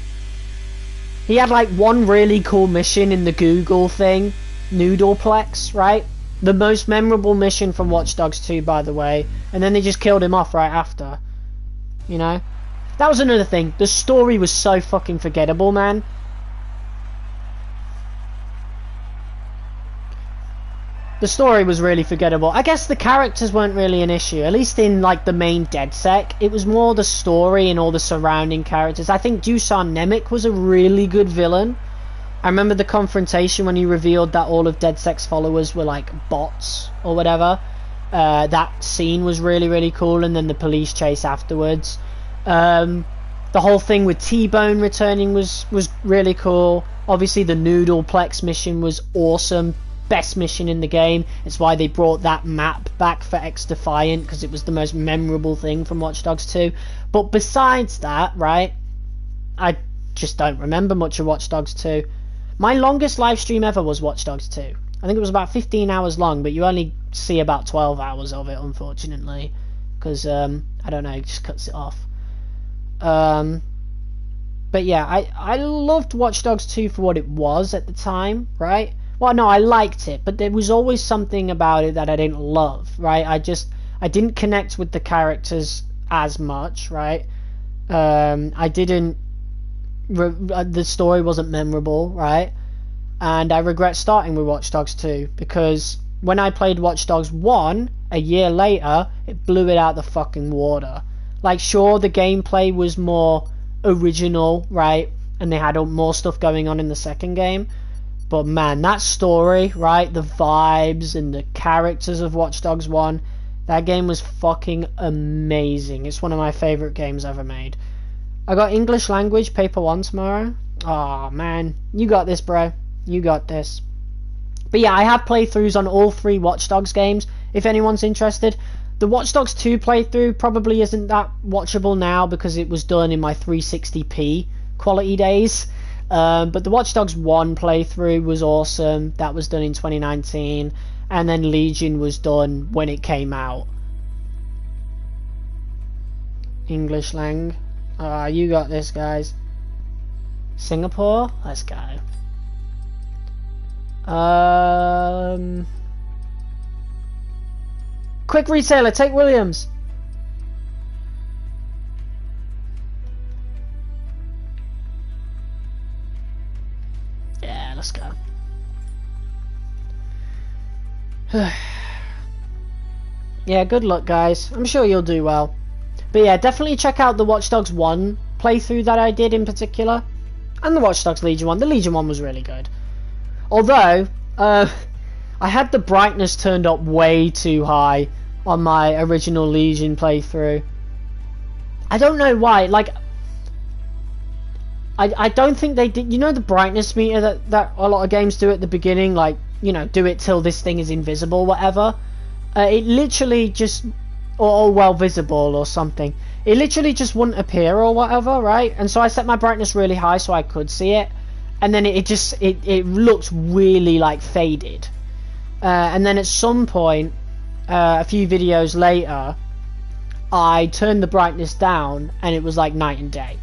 He had like one really cool mission in the Google thing, Noodleplex, right? The most memorable mission from Watch Dogs 2, by the way, and then they just killed him off right after. You know? That was another thing. The story was so fucking forgettable, man. the story was really forgettable. I guess the characters weren't really an issue, at least in like the main DedSec. It was more the story and all the surrounding characters. I think Dusan Nemec was a really good villain. I remember the confrontation when he revealed that all of DedSec's followers were like bots or whatever. That scene was really, really cool, and then the police chase afterwards. The whole thing with T-Bone returning was really cool. Obviously the Noodleplex mission was awesome. Best mission in the game. It's why they brought that map back for X-Defiant, because it was the most memorable thing from Watch Dogs 2. But besides that, right, I just don't remember much of Watch Dogs 2. My longest live stream ever was Watch Dogs 2. I think it was about 15 hours long, but you only see about 12 hours of it, unfortunately, because I don't know, it just cuts it off. But yeah, I loved Watch Dogs 2 for what it was at the time, right? Well, no, I liked it, but there was always something about it that I didn't love, right? I didn't connect with the characters as much, right? The story wasn't memorable, right? And I regret starting with Watch Dogs 2, because when I played Watch Dogs 1 a year later, it blew it out the fucking water. Like, sure, the gameplay was more original, right? And they had more stuff going on in the second game. But man, that story, right? The vibes and the characters of Watch Dogs 1, that game was fucking amazing. It's one of my favourite games ever made. I got English language paper 1 tomorrow. Oh man, you got this, bro. You got this. But yeah, I have playthroughs on all 3 Watch Dogs games, if anyone's interested. The Watch Dogs 2 playthrough probably isn't that watchable now because it was done in my 360p quality days. But the Watch Dogs 1 playthrough was awesome. That was done in 2019. And then Legion was done when it came out. English lang. You got this, guys. Singapore? Let's go. Quick retailer, take Williams. Yeah, let's go. Yeah, good luck, guys. I'm sure you'll do well. But yeah, definitely check out the Watch Dogs 1 playthrough that I did in particular. And the Watch Dogs Legion 1. The Legion 1 was really good. Although, I had the brightness turned up way too high on my original Legion playthrough. I don't know why. Like, I don't think they did. You know the brightness meter that a lot of games do at the beginning? Like, you know, do it till this thing is invisible, whatever. It literally just... Or well visible or something. It literally just wouldn't appear or whatever, right? And so I set my brightness really high so I could see it. And then it looked really like faded. And then at some point, a few videos later, I turned the brightness down and it was like night and day,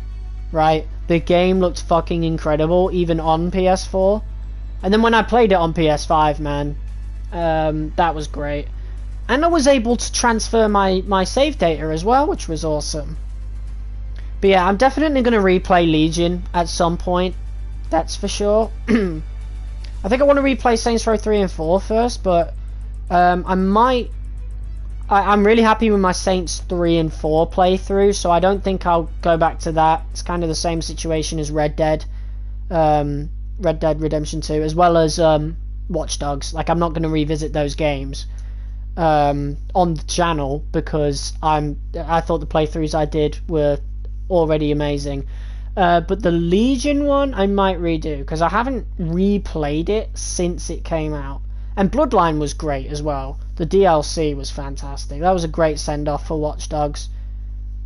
right? The game looked fucking incredible, even on PS4. And then when I played it on PS5, man, that was great. And I was able to transfer my save data as well, which was awesome. But yeah, I'm definitely going to replay Legion at some point. That's for sure. I think I want to replay Saints Row 3 and 4 first, but I'm really happy with my Saints 3 and 4 playthrough, so I don't think I'll go back to that. It's kind of the same situation as Red Dead Redemption 2, as well as Watch Dogs. Like, I'm not going to revisit those games on the channel because I thought the playthroughs I did were already amazing. But the Legion one I might redo because I haven't replayed it since it came out. And Bloodline was great as well. The DLC was fantastic. That was a great send-off for Watch Dogs.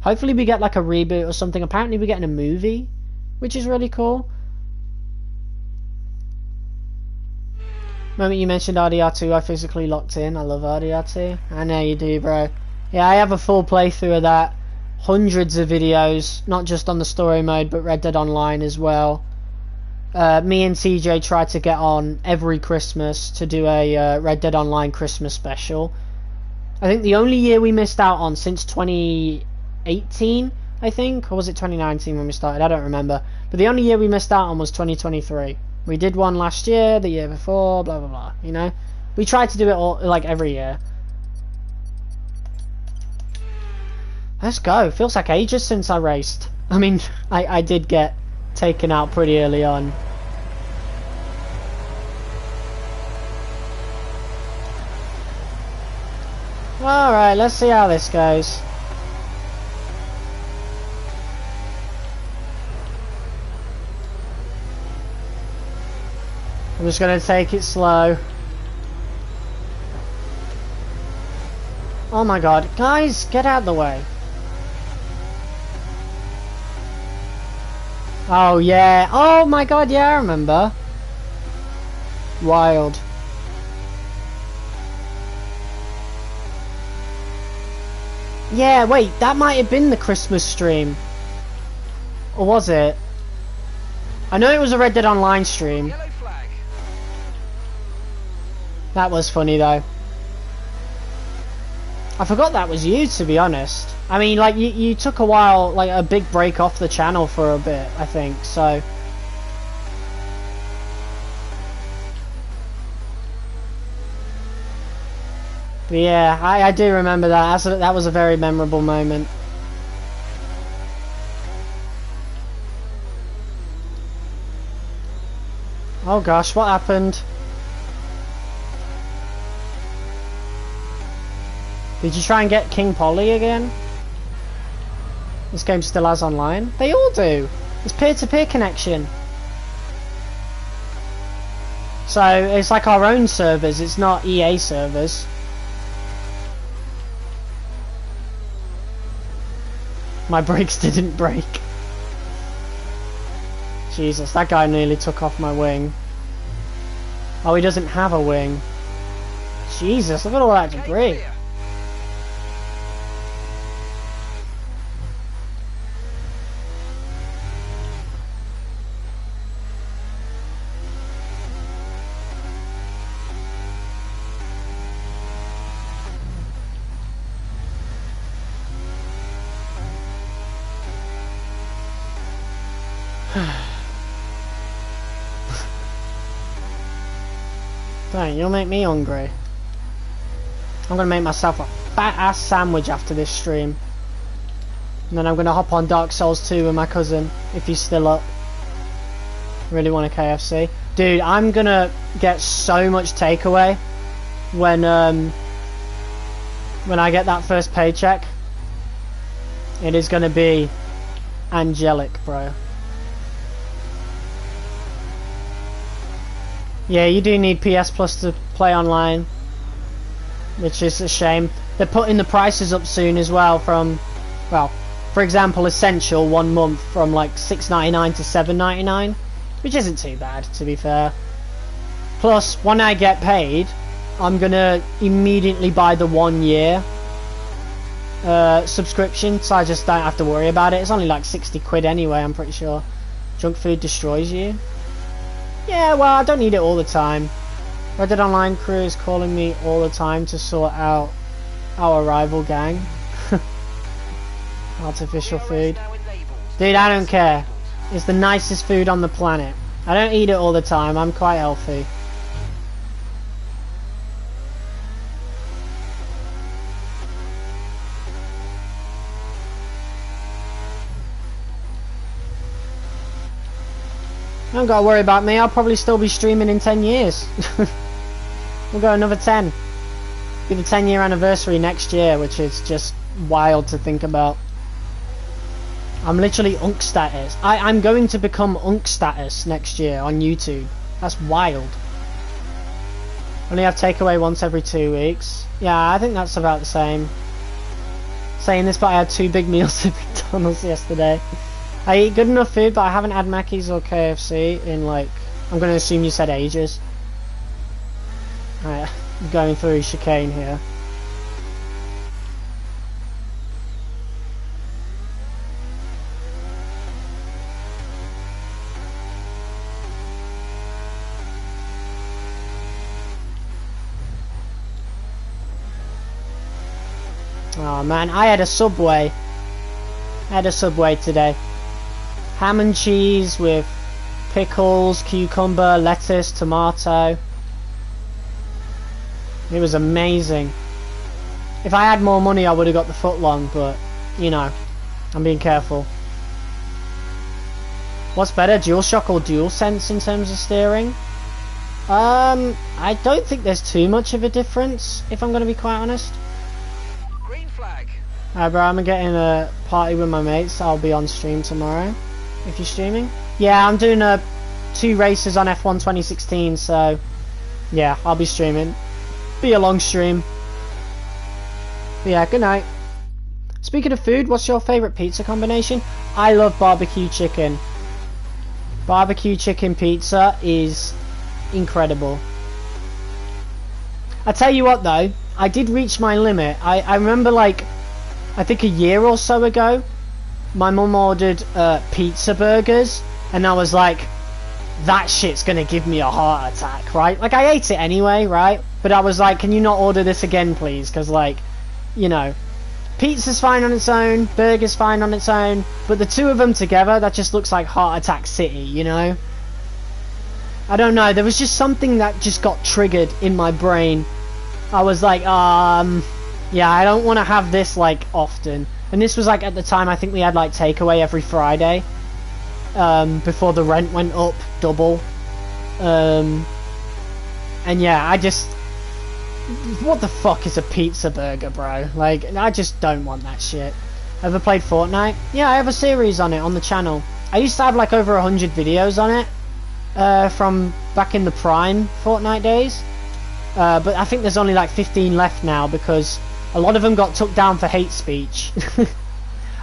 Hopefully we get like a reboot or something. Apparently we're getting a movie, which is really cool. Moment you mentioned RDR2, I physically locked in. I love RDR2. I know you do, bro. Yeah, I have a full playthrough of that. Hundreds of videos, not just on the story mode, but Red Dead Online as well. Me and TJ tried to get on every Christmas to do a Red Dead Online Christmas special. I think the only year we missed out on since 2018, I think, or was it 2019 when we started? I don't remember. But the only year we missed out on was 2023. We did one last year, the year before, blah blah blah, you know. We try to do it all, like, every year. Let's go. Feels like ages since I raced. I mean, I did get taken out pretty early on. Alright, let's see how this goes. I'm just gonna take it slow. Oh my god, guys, get out of the way. Oh yeah, oh my god, yeah, I remember. Wild. Yeah, wait, that might have been the Christmas stream. Or was it? I know it was a Red Dead Online stream. Yellow flag. That was funny though. I forgot that was you, to be honest. I mean, like, you took a while, like, a big break off the channel for a bit, I think, so... But yeah, I do remember that. That was a very memorable moment. Oh gosh, what happened? Did you try and get King Polly again? This game still has online? They all do! It's peer-to-peer connection. So, it's like our own servers, it's not EA servers. My brakes didn't break. Jesus, that guy nearly took off my wing. Oh, he doesn't have a wing. Jesus, look at all that debris. Don't, you'll make me hungry. I'm gonna make myself a fat ass sandwich after this stream. And then I'm gonna hop on Dark Souls 2 with my cousin, if he's still up. Really want a KFC. Dude, I'm gonna get so much takeaway when I get that first paycheck. It is gonna be angelic, bro. Yeah, you do need PS Plus to play online, which is a shame. They're putting the prices up soon as well from, well, for example, Essential 1 month from like $6.99 to $7.99, which isn't too bad, to be fair. Plus, when I get paid, I'm gonna immediately buy the 1 year subscription, so I just don't have to worry about it. It's only like 60 quid anyway, I'm pretty sure. Junk food destroys you. Yeah, well, I don't need it all the time. Red Dead Online crew is calling me all the time to sort out our rival gang. Artificial food. Dude, I don't care. It's the nicest food on the planet. I don't eat it all the time, I'm quite healthy. Don't gotta worry about me, I'll probably still be streaming in 10 years. We'll go another 10. Be the 10-year anniversary next year, which is just wild to think about. I'm literally Unk status. I'm going to become Unk status next year on YouTube. That's wild. Only have takeaway once every 2 weeks. Yeah, I think that's about the same. Saying this, but I had 2 big meals at McDonald's yesterday. I eat good enough food, but I haven't had Mackey's or KFC in, like, I'm going to assume you said ages. Alright, I'm going through chicane here. Oh man, I had a Subway. Today. Ham and cheese with pickles, cucumber, lettuce, tomato. It was amazing. If I had more money, I would have got the footlong, but, you know, I'm being careful. What's better, DualShock or DualSense in terms of steering? I don't think there's too much of a difference, if I'm going to be quite honest. Green flag. Alright, bro, I'm getting a party with my mates. I'll be on stream tomorrow, if you're streaming. Yeah, I'm doing 2 races on F1 2016, so, yeah, I'll be streaming. Be a long stream. But yeah, good night. Speaking of food, what's your favourite pizza combination? I love barbecue chicken. Barbecue chicken pizza is incredible. I tell you what though, I did reach my limit. I remember, like, I think a year or so ago, my mum ordered pizza burgers, and I was like, that shit's gonna give me a heart attack, right? Like, I ate it anyway, right? But I was like, can you not order this again, please? Because, like, you know, pizza's fine on its own, burger's fine on its own, but the two of them together, that just looks like Heart Attack City, you know? I don't know, there was just something that just got triggered in my brain. I was like, yeah, I don't want to have this, like, often. And this was, like, at the time, I think we had, like, takeaway every Friday, before the rent went up double. And yeah, I just... What the fuck is a pizza burger, bro? Like, I just don't want that shit. Ever played Fortnite? Yeah, I have a series on it on the channel. I used to have like over 100 videos on it from back in the prime Fortnite days. But I think there's only like 15 left now because a lot of them got took down for hate speech.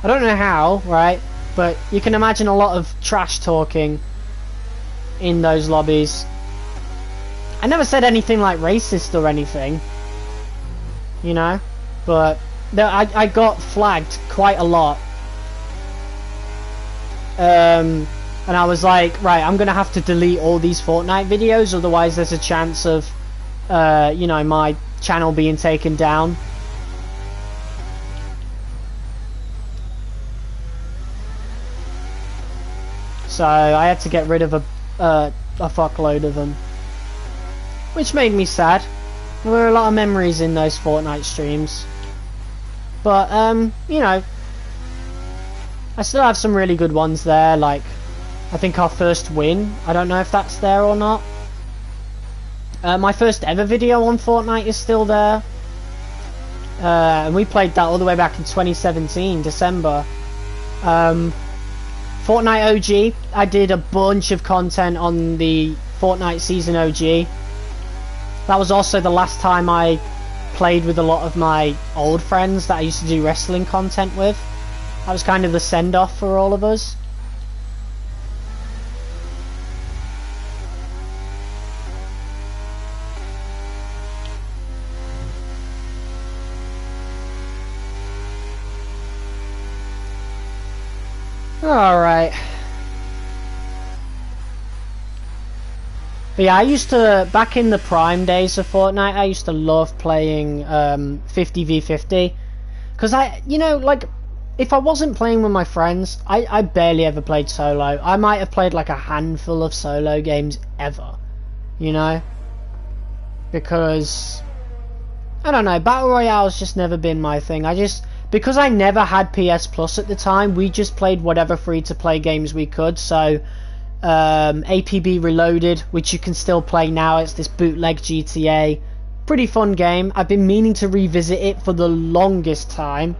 I don't know how, right? But you can imagine a lot of trash talking in those lobbies. I never said anything like racist or anything, you know, but I got flagged quite a lot. And I was like, right, I'm going to have to delete all these Fortnite videos, otherwise there's a chance of, you know, my channel being taken down. So I had to get rid of a fuckload of them. Which made me sad. There were a lot of memories in those Fortnite streams. But, you know, I still have some really good ones there, like, I think our first win, I don't know if that's there or not. My first ever video on Fortnite is still there. And we played that all the way back in 2017, December. Fortnite OG, I did a bunch of content on the Fortnite Season OG. That was also the last time I played with a lot of my old friends that I used to do wrestling content with. That was kind of the send-off for all of us. Alright. But yeah, I used to, back in the prime days of Fortnite, I used to love playing 50v50. Because you know, like, if I wasn't playing with my friends, I barely ever played solo. I might have played like a handful of solo games ever, you know? Because, I don't know, Battle Royale's just never been my thing. Because I never had PS Plus at the time, we just played whatever free-to-play games we could, so... APB Reloaded, which you can still play now. It's this bootleg GTA. Pretty fun game. I've been meaning to revisit it for the longest time.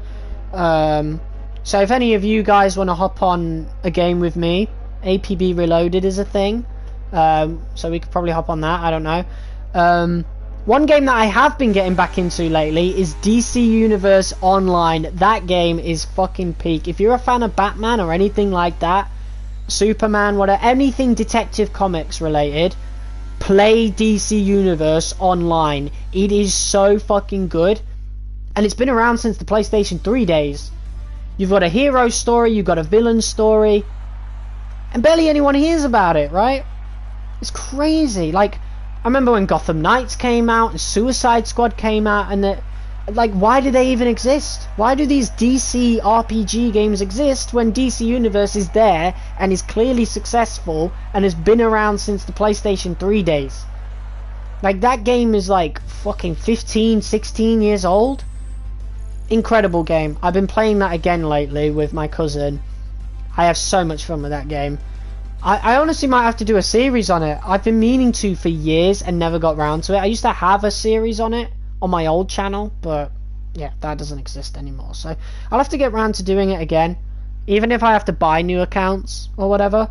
So if any of you guys want to hop on a game with me, APB Reloaded is a thing. So we could probably hop on that. I don't know. One game that I have been getting back into lately is DC Universe Online. That game is fucking peak. If you're a fan of Batman or anything like that, Superman, whatever, anything Detective Comics related, play DC Universe Online. It is so fucking good, and it's been around since the PlayStation 3 days. You've got a hero story, you've got a villain story, and barely anyone hears about it, right? It's crazy. Like, I remember when Gotham Knights came out and Suicide Squad came out, and like, why do they even exist? Why do these DC RPG games exist when DC Universe is there and is clearly successful and has been around since the PlayStation 3 days? Like, that game is like fucking 15, 16 years old. Incredible game. I've been playing that again lately with my cousin. I have so much fun with that game. I honestly might have to do a series on it. I've been meaning to for years and never got round to it. I used to have a series on it on my old channel, but yeah, that doesn't exist anymore. So I'll have to get round to doing it again, even if I have to buy new accounts or whatever.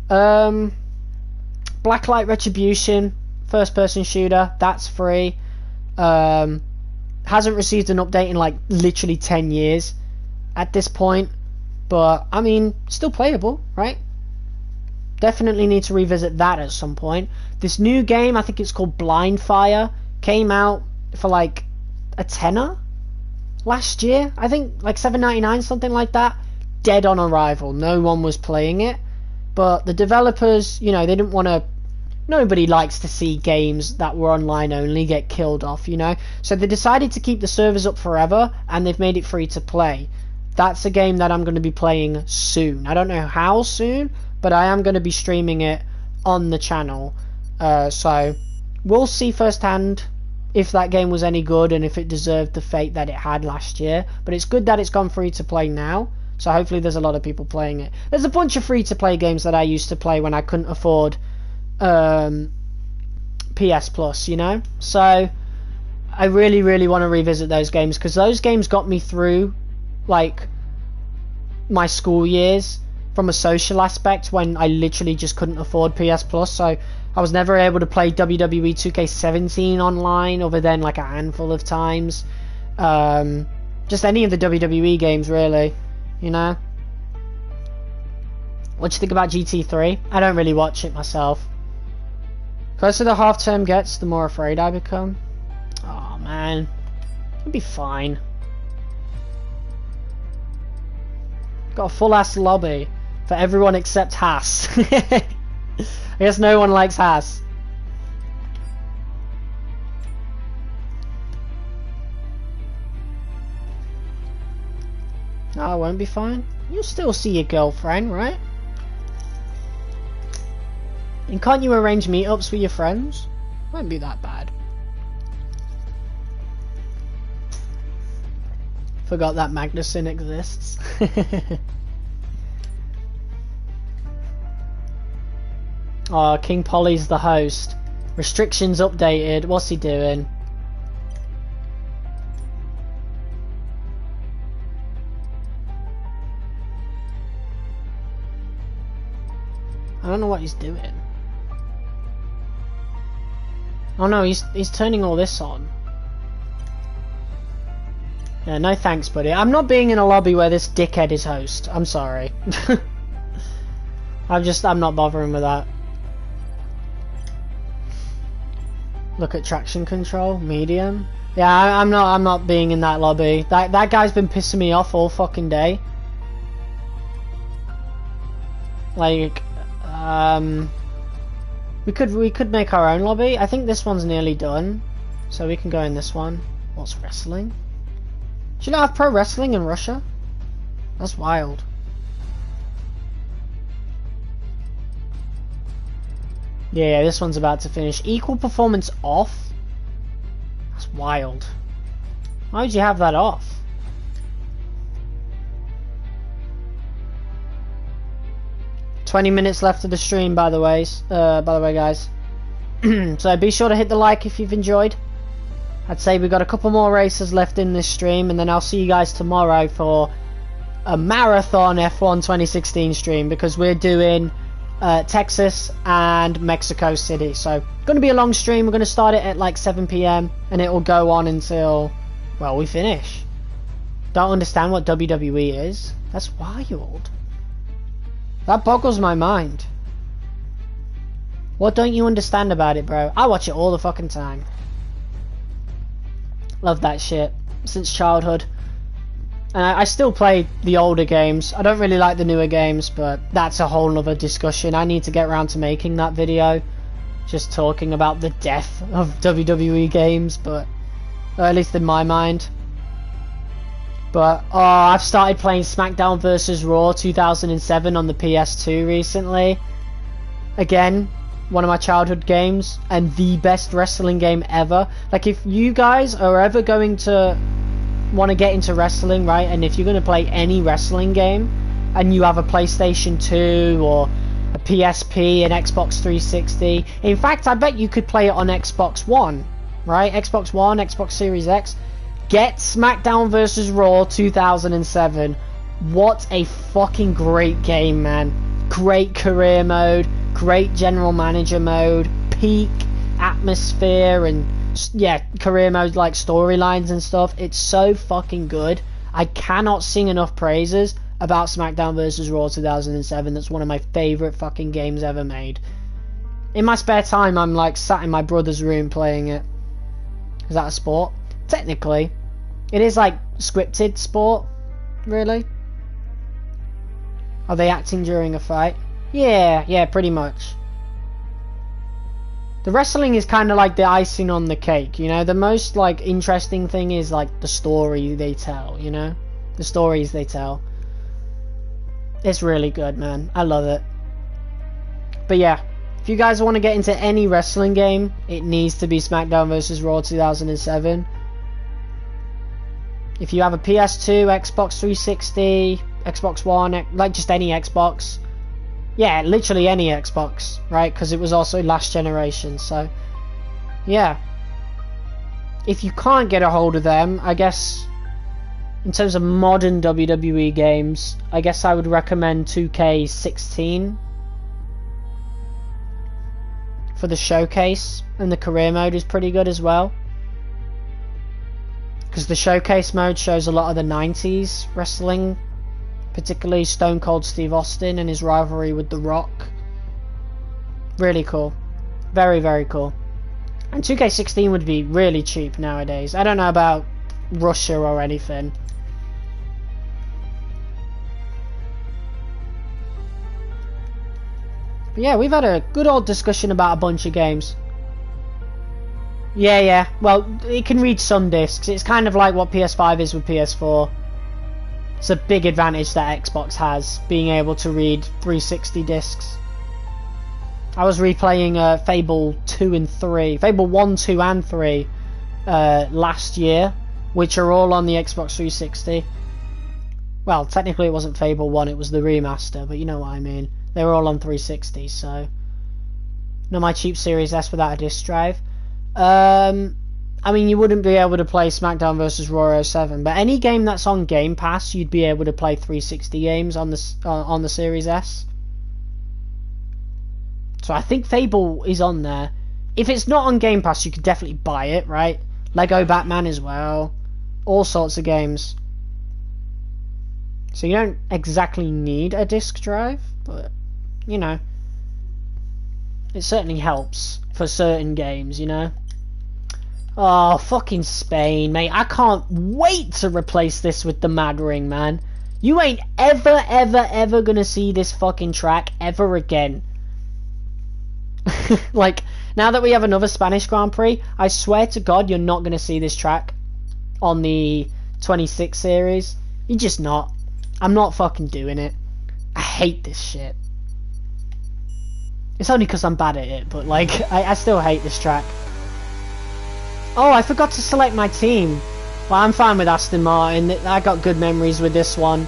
Blacklight Retribution, first person shooter, that's free. Hasn't received an update in like literally 10 years at this point, but I mean, still playable, right? Definitely need to revisit that at some point. This new game, I think it's called Blindfire, came out for like a tenner last year. I think like $7.99, something like that. Dead on arrival. No one was playing it. But the developers, you know, they didn't want to... Nobody likes to see games that were online only get killed off, you know? So they decided to keep the servers up forever, and they've made it free to play. That's a game that I'm going to be playing soon. I don't know how soon, but I am going to be streaming it on the channel. So we'll see firsthand if that game was any good and if it deserved the fate that it had last year. But it's good that it's gone free to play now. So hopefully there's a lot of people playing it. There's a bunch of free to play games that I used to play when I couldn't afford PS Plus, you know? So I really want to revisit those games, because those games got me through like my school years from a social aspect when I literally just couldn't afford PS Plus. So I was never able to play WWE 2K17 online other than like a handful of times. Just any of the WWE games really, you know. What do you think about GT3? I don't really watch it myself. Closer the half term gets, the more afraid I become. Oh man, it'll be fine. Got a full ass lobby for everyone except Haas. I guess no one likes Haas. No, it won't be fine. You'll still see your girlfriend, right? And can't you arrange meetups with your friends? Won't be that bad. Forgot that Magnussen exists. Oh, King Polly's the host. Restrictions updated. What's he doing? I don't know what he's doing. Oh no, he's turning all this on. Yeah, no thanks, buddy. I'm not being in a lobby where this dickhead is host. I'm sorry. I'm not bothering with that. Look at traction control, medium. Yeah, I'm not being in that lobby. That guy's been pissing me off all fucking day. Like, we could make our own lobby. I think this one's nearly done, so we can go in this one. What's wrestling? Do you not have pro wrestling in Russia? That's wild. Yeah, this one's about to finish. Equal performance off? That's wild. Why would you have that off? $20 left of the stream, by the way, guys. So be sure to hit the like if you've enjoyed. I'd say we've got a couple more races left in this stream, and then I'll see you guys tomorrow for a marathon F1 2016 stream, because we're doing Texas and Mexico City. So going to be a long stream. We're going to start it at like 7 PM and it will go on until, well, we finish. Don't understand what WWE is. That's wild. That boggles my mind. What don't you understand about it, bro? I watch it all the fucking time. Love that shit since childhood. And I still play the older games. I don't really like the newer games, but that's a whole other discussion. I need to get around to making that video, just talking about the death of WWE games, but or at least in my mind. But oh, I've started playing SmackDown vs Raw 2007 on the PS2 recently. Again, one of my childhood games and the best wrestling game ever. Like, if you guys are ever going to want to get into wrestling, right, and if you're going to play any wrestling game and you have a PlayStation 2 or a PSP, an Xbox 360, in fact, I bet you could play it on Xbox One, right? Xbox One, Xbox Series X. Get SmackDown vs. Raw 2007. What a fucking great game, man. Great career mode, great general manager mode, peak atmosphere, and yeah, career mode like storylines and stuff. It's so fucking good. I cannot sing enough praises about SmackDown vs. Raw 2007. That's one of my favorite fucking games ever made. In my spare time, I'm like sat in my brother's room playing it. Is that a sport? Technically, it is like scripted sport, really. Are they acting during a fight? Yeah, pretty much. The wrestling is kind of like the icing on the cake, you know? The most, like, interesting thing is, like, the story they tell, you know? The stories they tell. It's really good, man. I love it. But yeah, if you guys want to get into any wrestling game, it needs to be SmackDown vs. Raw 2007. If you have a PS2, Xbox 360, Xbox One, like just any Xbox. Yeah, literally any Xbox, right? Because it was also last generation, so yeah. If you can't get a hold of them, I guess in terms of modern WWE games, I guess I would recommend 2K16 for the showcase, and the career mode is pretty good as well. Because the showcase mode shows a lot of the 90s wrestling, particularly Stone Cold Steve Austin and his rivalry with The Rock. Really cool. Very, very cool. And 2K16 would be really cheap nowadays. I don't know about Russia or anything. But yeah, we've had a good old discussion about a bunch of games. Yeah. Well, it can read some discs. It's kind of like what PS5 is with PS4. It's a big advantage that Xbox has, being able to read 360 discs. I was replaying Fable 2 and 3, Fable 1, 2 and 3 last year, which are all on the Xbox 360. Well, technically it wasn't Fable 1, it was the remaster, but you know what I mean. They were all on 360, so no, my cheap Series S without a disc drive. I mean, you wouldn't be able to play SmackDown vs. Raw 07, but any game that's on Game Pass, you'd be able to play 360 games on the Series S. So I think Fable is on there. If it's not on Game Pass, you could definitely buy it, right? Lego Batman as well. All sorts of games. So you don't exactly need a disc drive, but, you know, it certainly helps for certain games, you know? Oh, fucking Spain, mate. I can't wait to replace this with the Mad Ring, man. You ain't ever gonna see this fucking track ever again. Like, now that we have another Spanish Grand Prix, I swear to God you're not gonna see this track on the 26 series. You're just not. I'm not fucking doing it. I hate this shit. It's only because I'm bad at it, but, like, I still hate this track. Oh, I forgot to select my team. Well, I'm fine with Aston Martin. I got good memories with this one.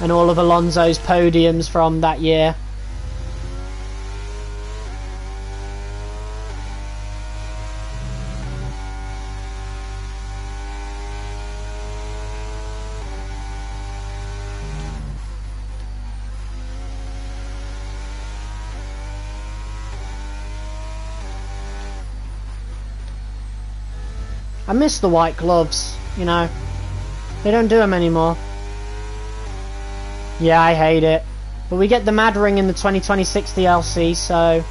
And all of Alonso's podiums from that year. I miss the white gloves, you know. They don't do them anymore. Yeah, I hate it. But we get the Mad Ring in the 2026 DLC, so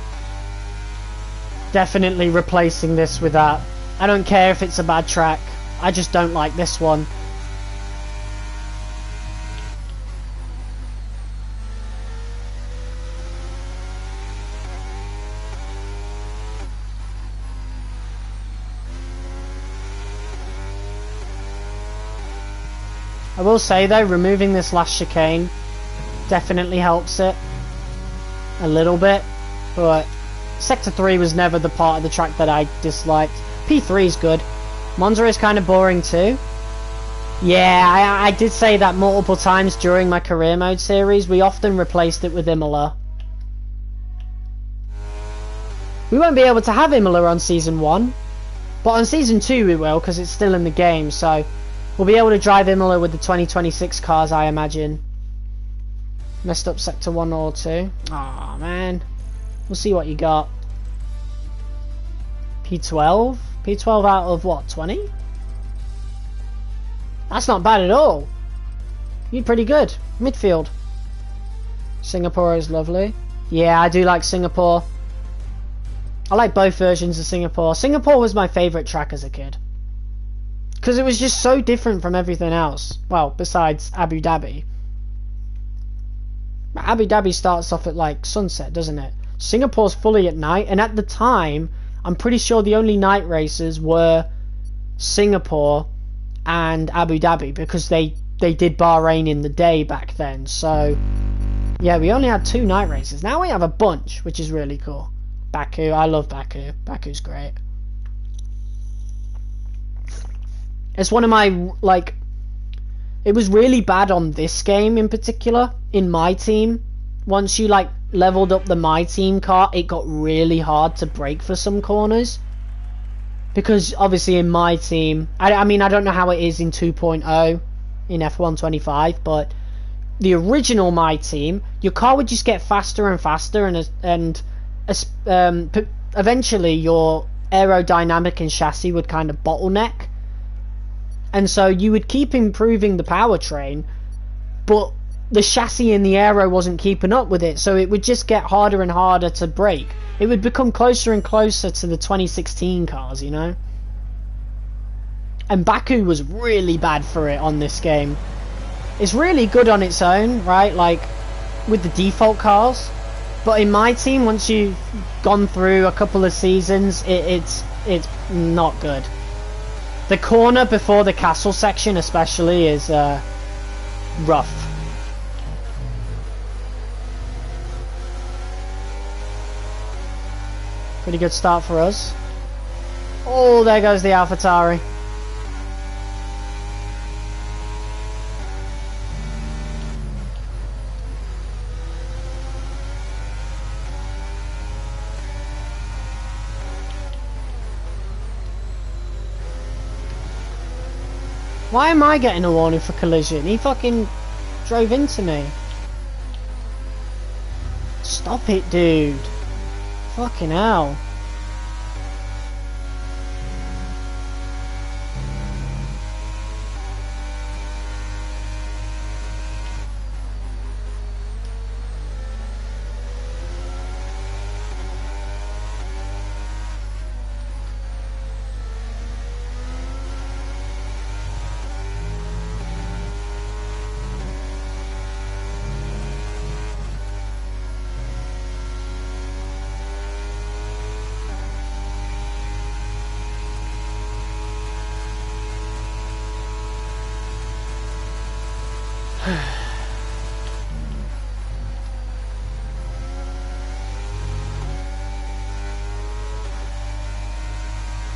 definitely replacing this with that. I don't care if it's a bad track. I just don't like this one. I will say though, removing this last chicane definitely helps it a little bit, but Sector 3 was never the part of the track that I disliked. P3 is good. Monza is kind of boring too. Yeah, I did say that multiple times during my career mode series. We often replaced it with Imola. We won't be able to have Imola on Season 1. But on Season 2 we will, because it's still in the game. So we'll be able to drive Imola with the 2026 cars, I imagine. Messed up Sector 1 or 2. Aw, man. We'll see what you got. P12? P12 out of what, 20? That's not bad at all. You're pretty good. Midfield. Singapore is lovely. Yeah, I do like Singapore. I like both versions of Singapore. Singapore was my favourite track as a kid. Because it was just so different from everything else. Well, besides Abu Dhabi. Abu Dhabi starts off at like sunset, doesn't it? Singapore's fully at night, and at the time, I'm pretty sure the only night races were Singapore and Abu Dhabi, because they did Bahrain in the day back then. So yeah, we only had 2 night races. Now we have a bunch, which is really cool. Baku, I love Baku. Baku's great. It's one of my, like, it was really bad on this game in particular, in my team. Once you, like, leveled up the my team car, it got really hard to brake for some corners. Because, obviously, in my team, I mean, I don't know how it is in 2.0 in F1 25, but the original my team, your car would just get faster and faster, and eventually your aerodynamic and chassis would kind of bottleneck. And so you would keep improving the powertrain, but the chassis and the aero wasn't keeping up with it, so it would just get harder and harder to brake. It would become closer and closer to the 2016 cars, you know? And Baku was really bad for it on this game. It's really good on its own, right? Like, with the default cars. But in my team, once you've gone through a couple of seasons, it's not good. The corner before the castle section especially is rough. Pretty good start for us. Oh, there goes the AlphaTauri. Why am I getting a warning for collision? He fucking drove into me. Stop it, dude. Fucking hell.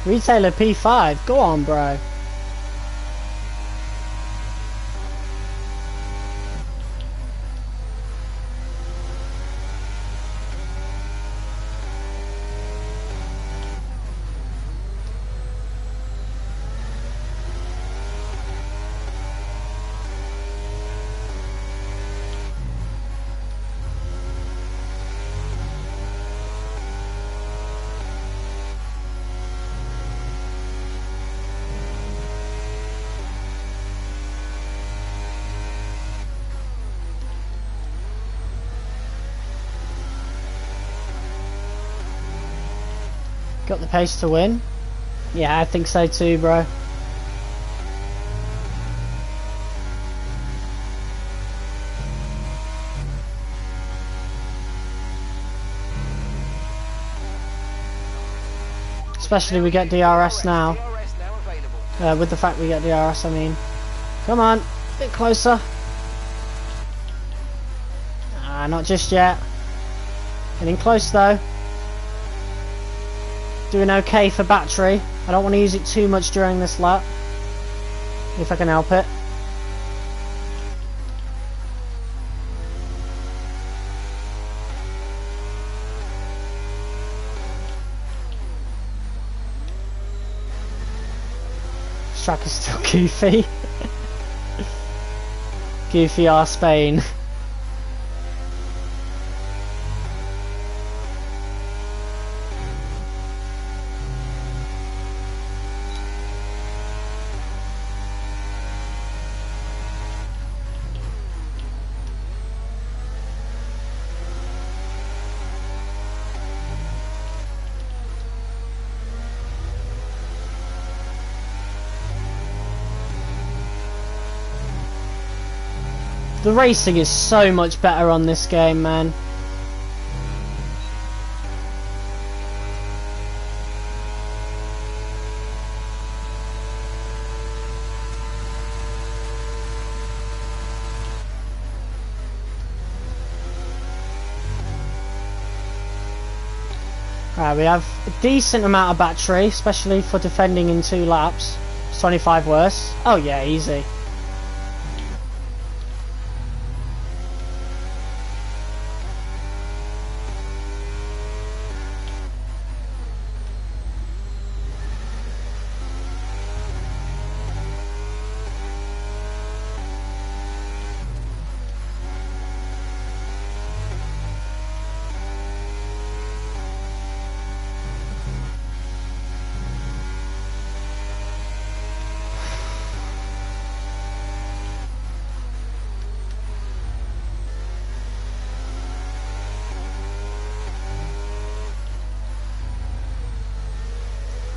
Retailer P5, go on, bro. Got the pace to win? Yeah, I think so too, bro. Especially we get DRS now. With the fact we get DRS, I mean. Come on, a bit closer. Ah, not just yet. Getting close though. Doing okay for battery. I don't want to use it too much during this lap, if I can help it. This track is still goofy. Goofy R Spain. The racing is so much better on this game, man. Alright, we have a decent amount of battery, especially for defending in 2 laps. It's 25 worse. Oh yeah, easy.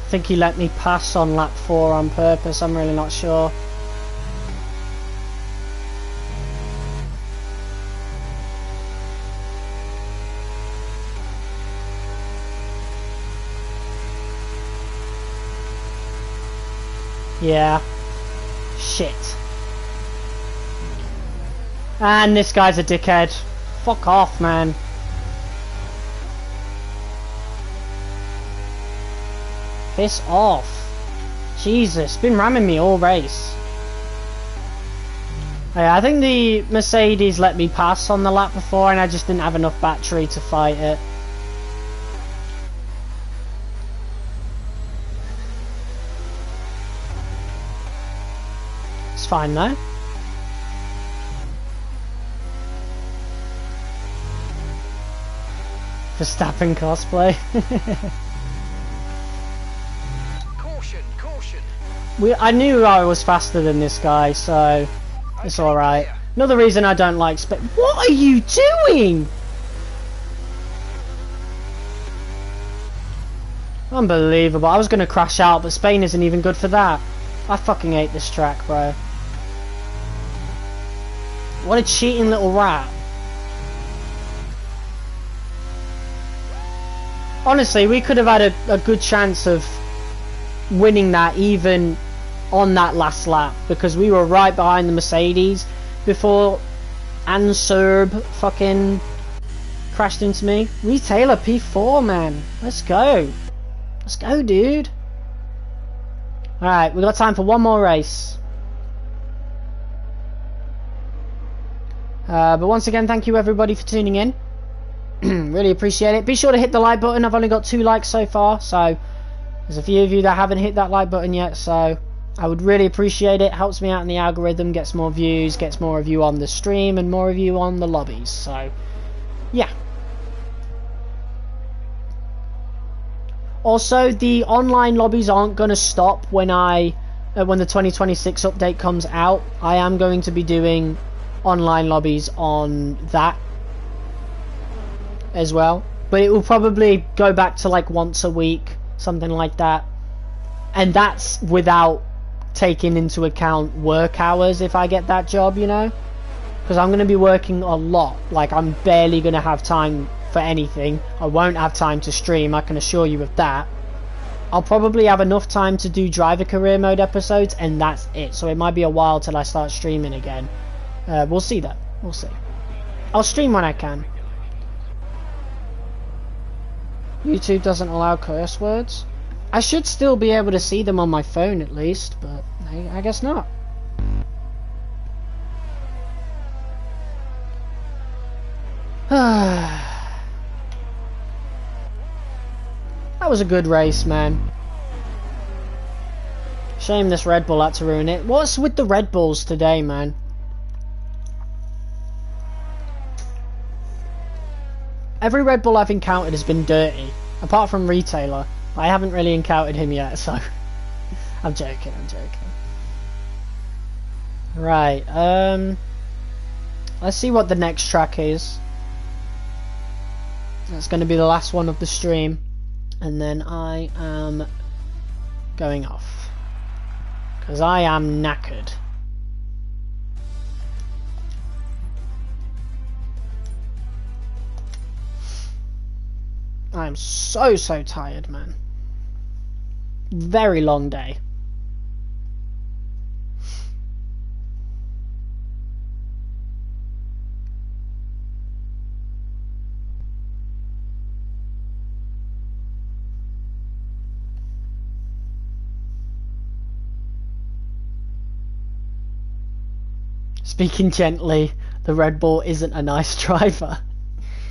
I think he let me pass on lap 4 on purpose, I'm really not sure. Yeah. Shit. And this guy's a dickhead. Fuck off, man. Piss off. Jesus, been ramming me all race. Yeah, I think the Mercedes let me pass on the lap before and I just didn't have enough battery to fight it. It's fine though. Verstappen cosplay. I knew I was faster than this guy, so it's alright. Another reason I don't like Spain. What are you doing? Unbelievable. I was going to crash out, but Spain isn't even good for that. I fucking hate this track, bro. What a cheating little rat. Honestly, we could have had a good chance of winning that even on that last lap because we were right behind the Mercedes before Anserb fucking crashed into me. Retailer P4, man. Let's go. Let's go, dude. Alright, we got time for one more race. But once again, thank you everybody for tuning in. Really appreciate it. Be sure to hit the like button. I've only got 2 likes so far, so there's a few of you that haven't hit that like button yet, so I would really appreciate it. Helps me out in the algorithm, gets more views, gets more of you on the stream, and more of you on the lobbies. So, yeah. Also, the online lobbies aren't going to stop when the 2026 update comes out. I am going to be doing online lobbies on that as well. But it will probably go back to like once a week, something like that. And that's without taking into account work hours if I get that job, you know, because I'm going to be working a lot. Like, I'm barely going to have time for anything. I won't have time to stream, I can assure you of that. I'll probably have enough time to do driver career mode episodes, and that's it. So it might be a while till I start streaming again. We'll see though, we'll see. I'll stream when I can. YouTube doesn't allow curse words. I should still be able to see them on my phone at least, but I guess not. That was a good race, man. Shame this Red Bull had to ruin it. What's with the Red Bulls today, man? Every Red Bull I've encountered has been dirty, apart from Retailer. I haven't really encountered him yet, so I'm joking. Right, let's see what the next track is. That's going to be the last one of the stream, and then I am going off because I am knackered. I am so tired, man. Very long day. Speaking gently, the Red Bull isn't a nice driver.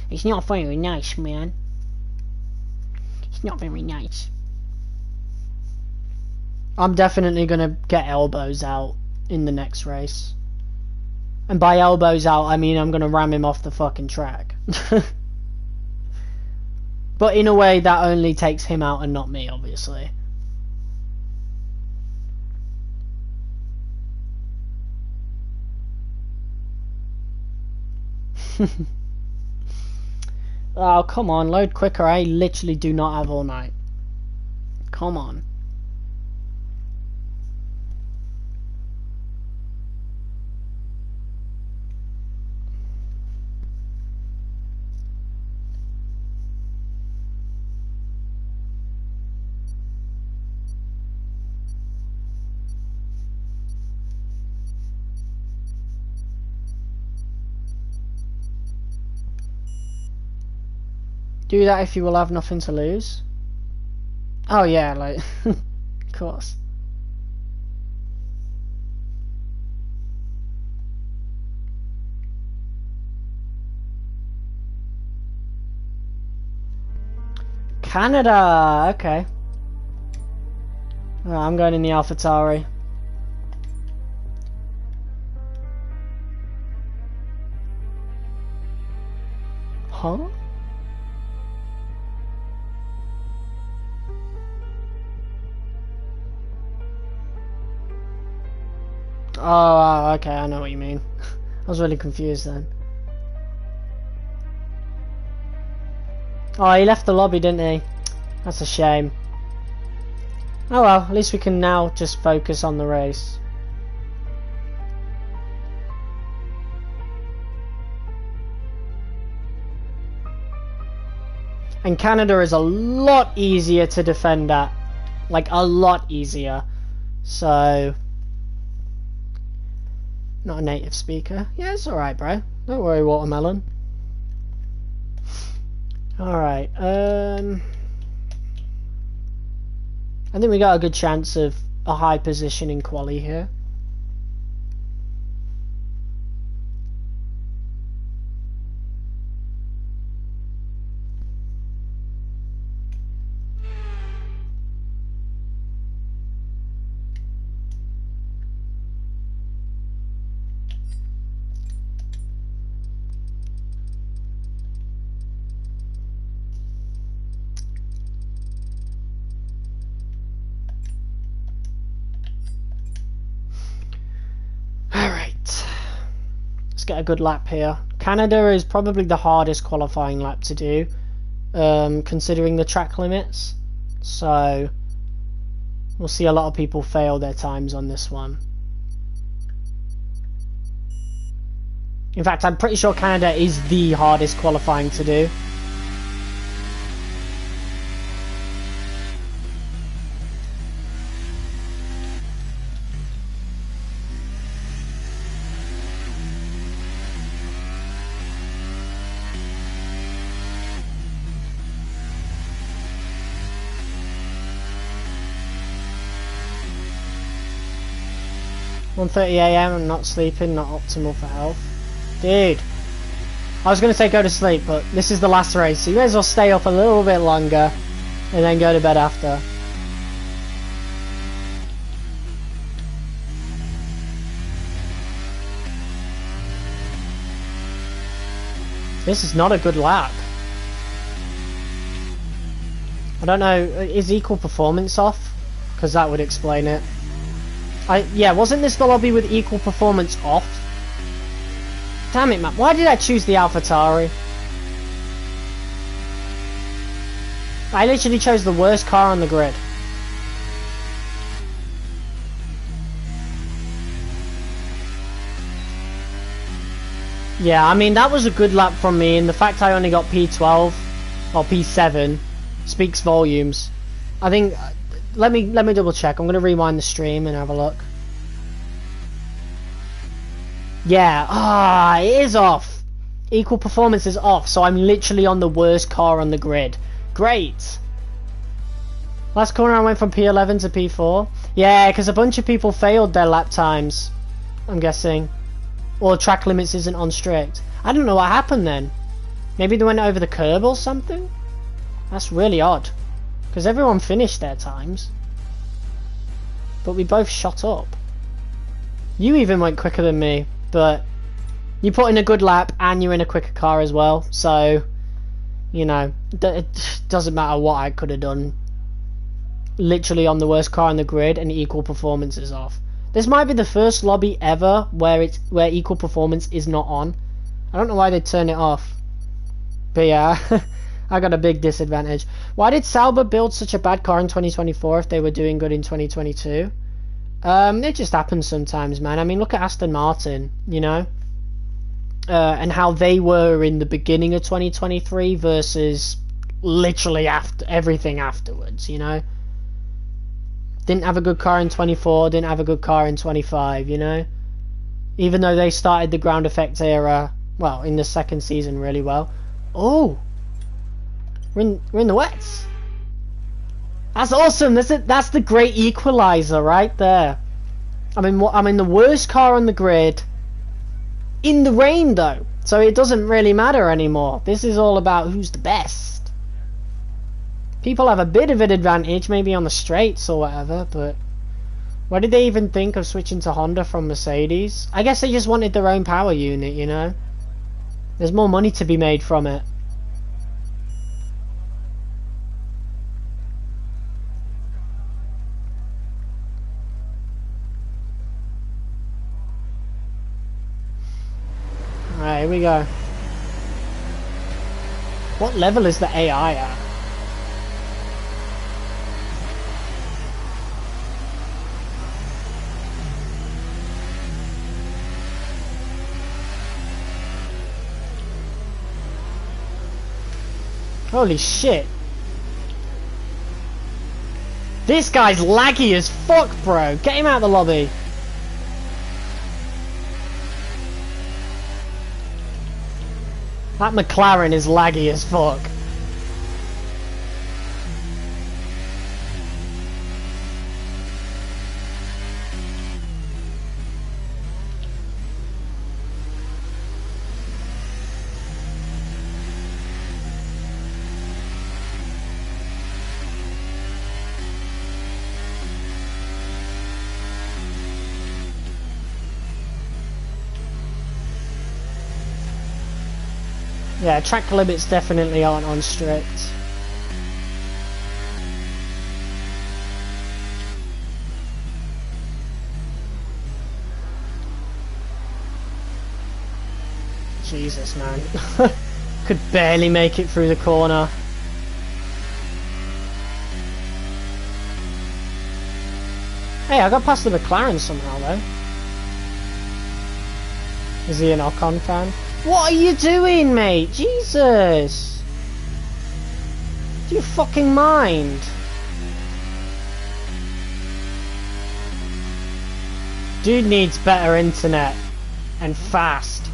It's not very nice, man. It's not very nice. I'm definitely gonna get elbows out in the next race. And by elbows out, I mean I'm gonna ram him off the fucking track. But in a way that only takes him out and not me, obviously. Oh, come on, load quicker. I literally do not have all night. Come on. Do that if you will have nothing to lose. Oh yeah, like, of course. Canada, okay. Oh, I'm going in the AlphaTauri. Huh? Oh, okay, I know what you mean. I was really confused then. Oh, he left the lobby, didn't he? That's a shame. Oh well, at least we can now just focus on the race. And Canada is a lot easier to defend at. Like, a lot easier. So... Not a native speaker. Yeah, it's alright, bro. Don't worry, Watermelon. Alright, I think we got a good chance of a high position in quali here. Get a good lap here. Canada is probably the hardest qualifying lap to do, considering the track limits, so we'll see a lot of people fail their times on this one. In fact, I'm pretty sure Canada is the hardest qualifying to do. 1:30 AM, I'm not sleeping, not optimal for health. Dude. I was going to say go to sleep, but this is the last race, so you may as well stay up a little bit longer and then go to bed after. This is not a good lap. I don't know, is equal performance off? Because that would explain it. Yeah, wasn't this the lobby with equal performance off? Damn it, man. Why did I choose the AlphaTauri? I literally chose the worst car on the grid. Yeah, I mean, that was a good lap from me, and the fact I only got P12, or P7, speaks volumes. I think... Let me double check. I'm going to rewind the stream and have a look. Yeah, it is off. Equal performance is off, so I'm literally on the worst car on the grid. Great. Last corner I went from P11 to P4. Yeah, because a bunch of people failed their lap times, I'm guessing. Or track limits isn't on strict. I don't know what happened then. Maybe they went over the curb or something? That's really odd. Because everyone finished their times. But we both shot up. You even went quicker than me, but you put in a good lap and you're in a quicker car as well. So, you know, it doesn't matter what I could have done. Literally on the worst car on the grid and equal performance is off. This might be the first lobby ever where equal performance is not on. I don't know why they turn it off. But yeah, I got a big disadvantage. Why did Sauber build such a bad car in 2024 if they were doing good in 2022? It just happens sometimes, man. I mean, look at Aston Martin, you know? And how they were in the beginning of 2023 versus literally after everything afterwards, you know? Didn't have a good car in 24, didn't have a good car in 25, you know? Even though they started the ground effect era, well, in the second season really well. Oh! We're in the wets! That's awesome! That's the great equalizer right there. I'm in the worst car on the grid. In the rain though, so it doesn't really matter anymore. This is all about who's the best. People have a bit of an advantage, maybe on the straights or whatever, but why did they even think of switching to Honda from Mercedes? I guess they just wanted their own power unit, you know? There's more money to be made from it. Alright, here we go. What level is the AI at? Holy shit. This guy's laggy as fuck, bro. Get him out of the lobby. That McLaren is laggy as fuck. Yeah, track limits definitely aren't on strict. Jesus, man. Could barely make it through the corner. Hey, I got past the McLaren somehow, though. Is he an Ocon fan? What are you doing, mate? Jesus! Do you fucking mind? Dude needs better internet. And fast.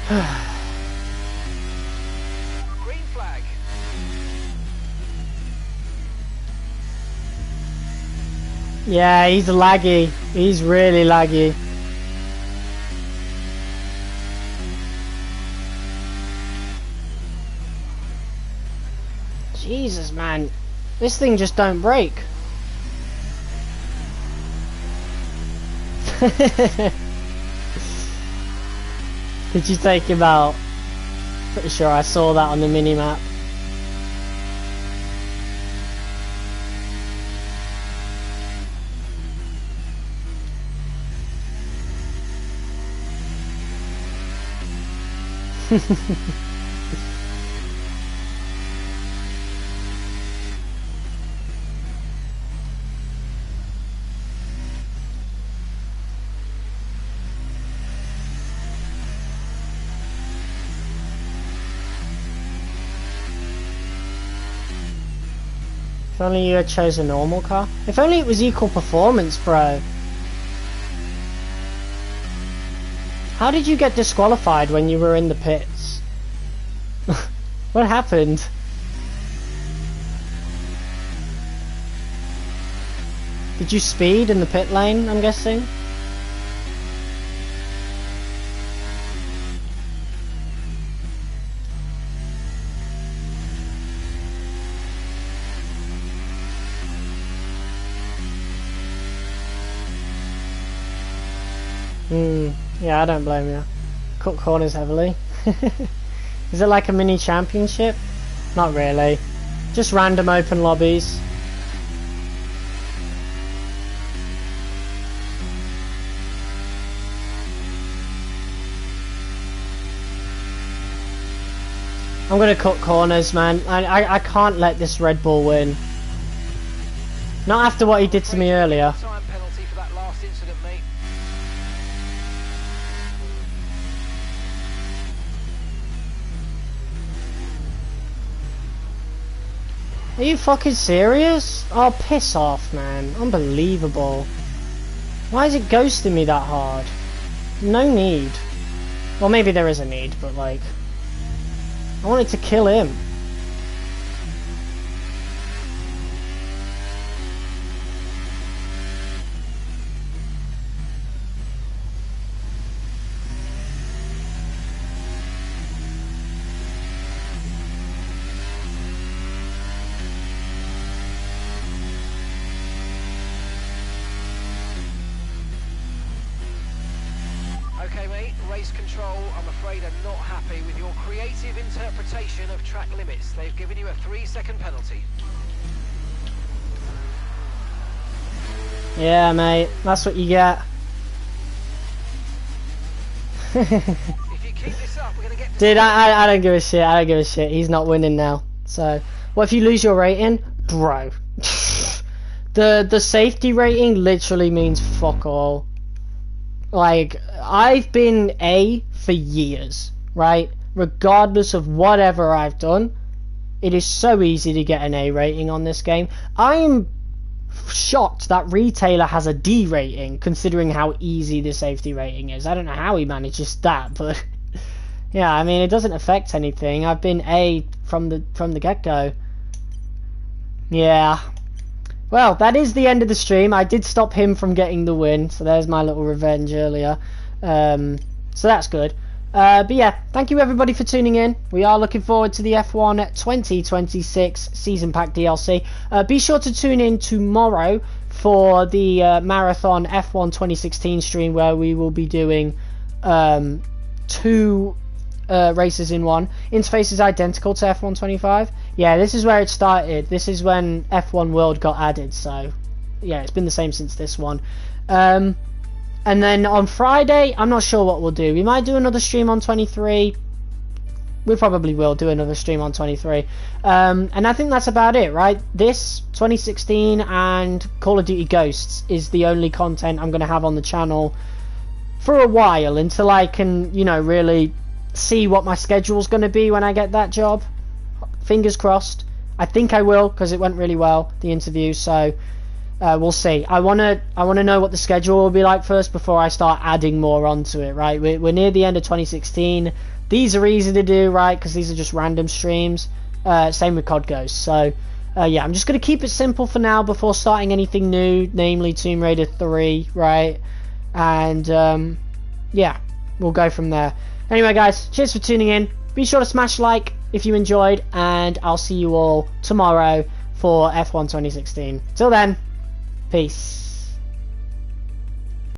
Green flag. Yeah, he's laggy. He's really laggy. Jesus, man. This thing just don't break. Did you take him out? Pretty sure I saw that on the mini-map. If only you had chose a normal car. If only it was equal performance, bro. How did you get disqualified when you were in the pits? What happened? Did you speed in the pit lane, I'm guessing? Yeah, I don't blame you. Cut corners heavily. Is it like a mini championship? Not really. Just random open lobbies. I'm gonna cut corners, man. I can't let this Red Bull win. Not after what he did to me earlier. Time penalty for that last incident, mate. Are you fucking serious? Oh, piss off, man. Unbelievable. Why is it ghosting me that hard? No need. Well, maybe there is a need, but like... I wanted to kill him. Okay, mate, race control, I'm afraid are not happy with your creative interpretation of track limits. They've given you a 3-second penalty. Yeah, mate, that's what you get. If you keep this up, we're going to get... Dude, I don't give a shit, I don't give a shit. He's not winning now. So, what if you lose your rating? Bro. The safety rating literally means fuck all. Like, I've been A for years, right? Regardless of whatever I've done, it is so easy to get an A rating on this game. I'm shocked that Retailer has a D rating, considering how easy the safety rating is. I don't know how he manages that, but yeah, I mean, it doesn't affect anything. I've been A from the get-go. Yeah. Well, that is the end of the stream. I did stop him from getting the win, so there's my little revenge earlier. So that's good. But yeah, thank you everybody for tuning in. We are looking forward to the F1 2026 Season Pack DLC. Be sure to tune in tomorrow for the Marathon F1 2016 stream, where we will be doing 2 races in one. Interface is identical to F1 25. Yeah, this is where it started. This is when F1 World got added, so yeah, it's been the same since this one. And then on Friday, I'm not sure what we'll do. We might do another stream on 23. We probably will do another stream on 23. And I think that's about it, right? This, 2016, and Call of Duty Ghosts is the only content I'm going to have on the channel for a while, until I can, you know, really see what my schedule's going to be when I get that job. Fingers crossed. I think I will, because it went really well, the interview, so we'll see. I wanna know what the schedule will be like first before I start adding more onto it, right? We're near the end of 2016. these are easy to do, right? Because these are just random streams. Same with COD Ghost. So, yeah, I'm just going to keep it simple for now before starting anything new, namely Tomb Raider 3, right? And, yeah, we'll go from there. Anyway, guys, cheers for tuning in. Be sure to smash like if you enjoyed, and I'll see you all tomorrow for F1 2016. Till then, peace.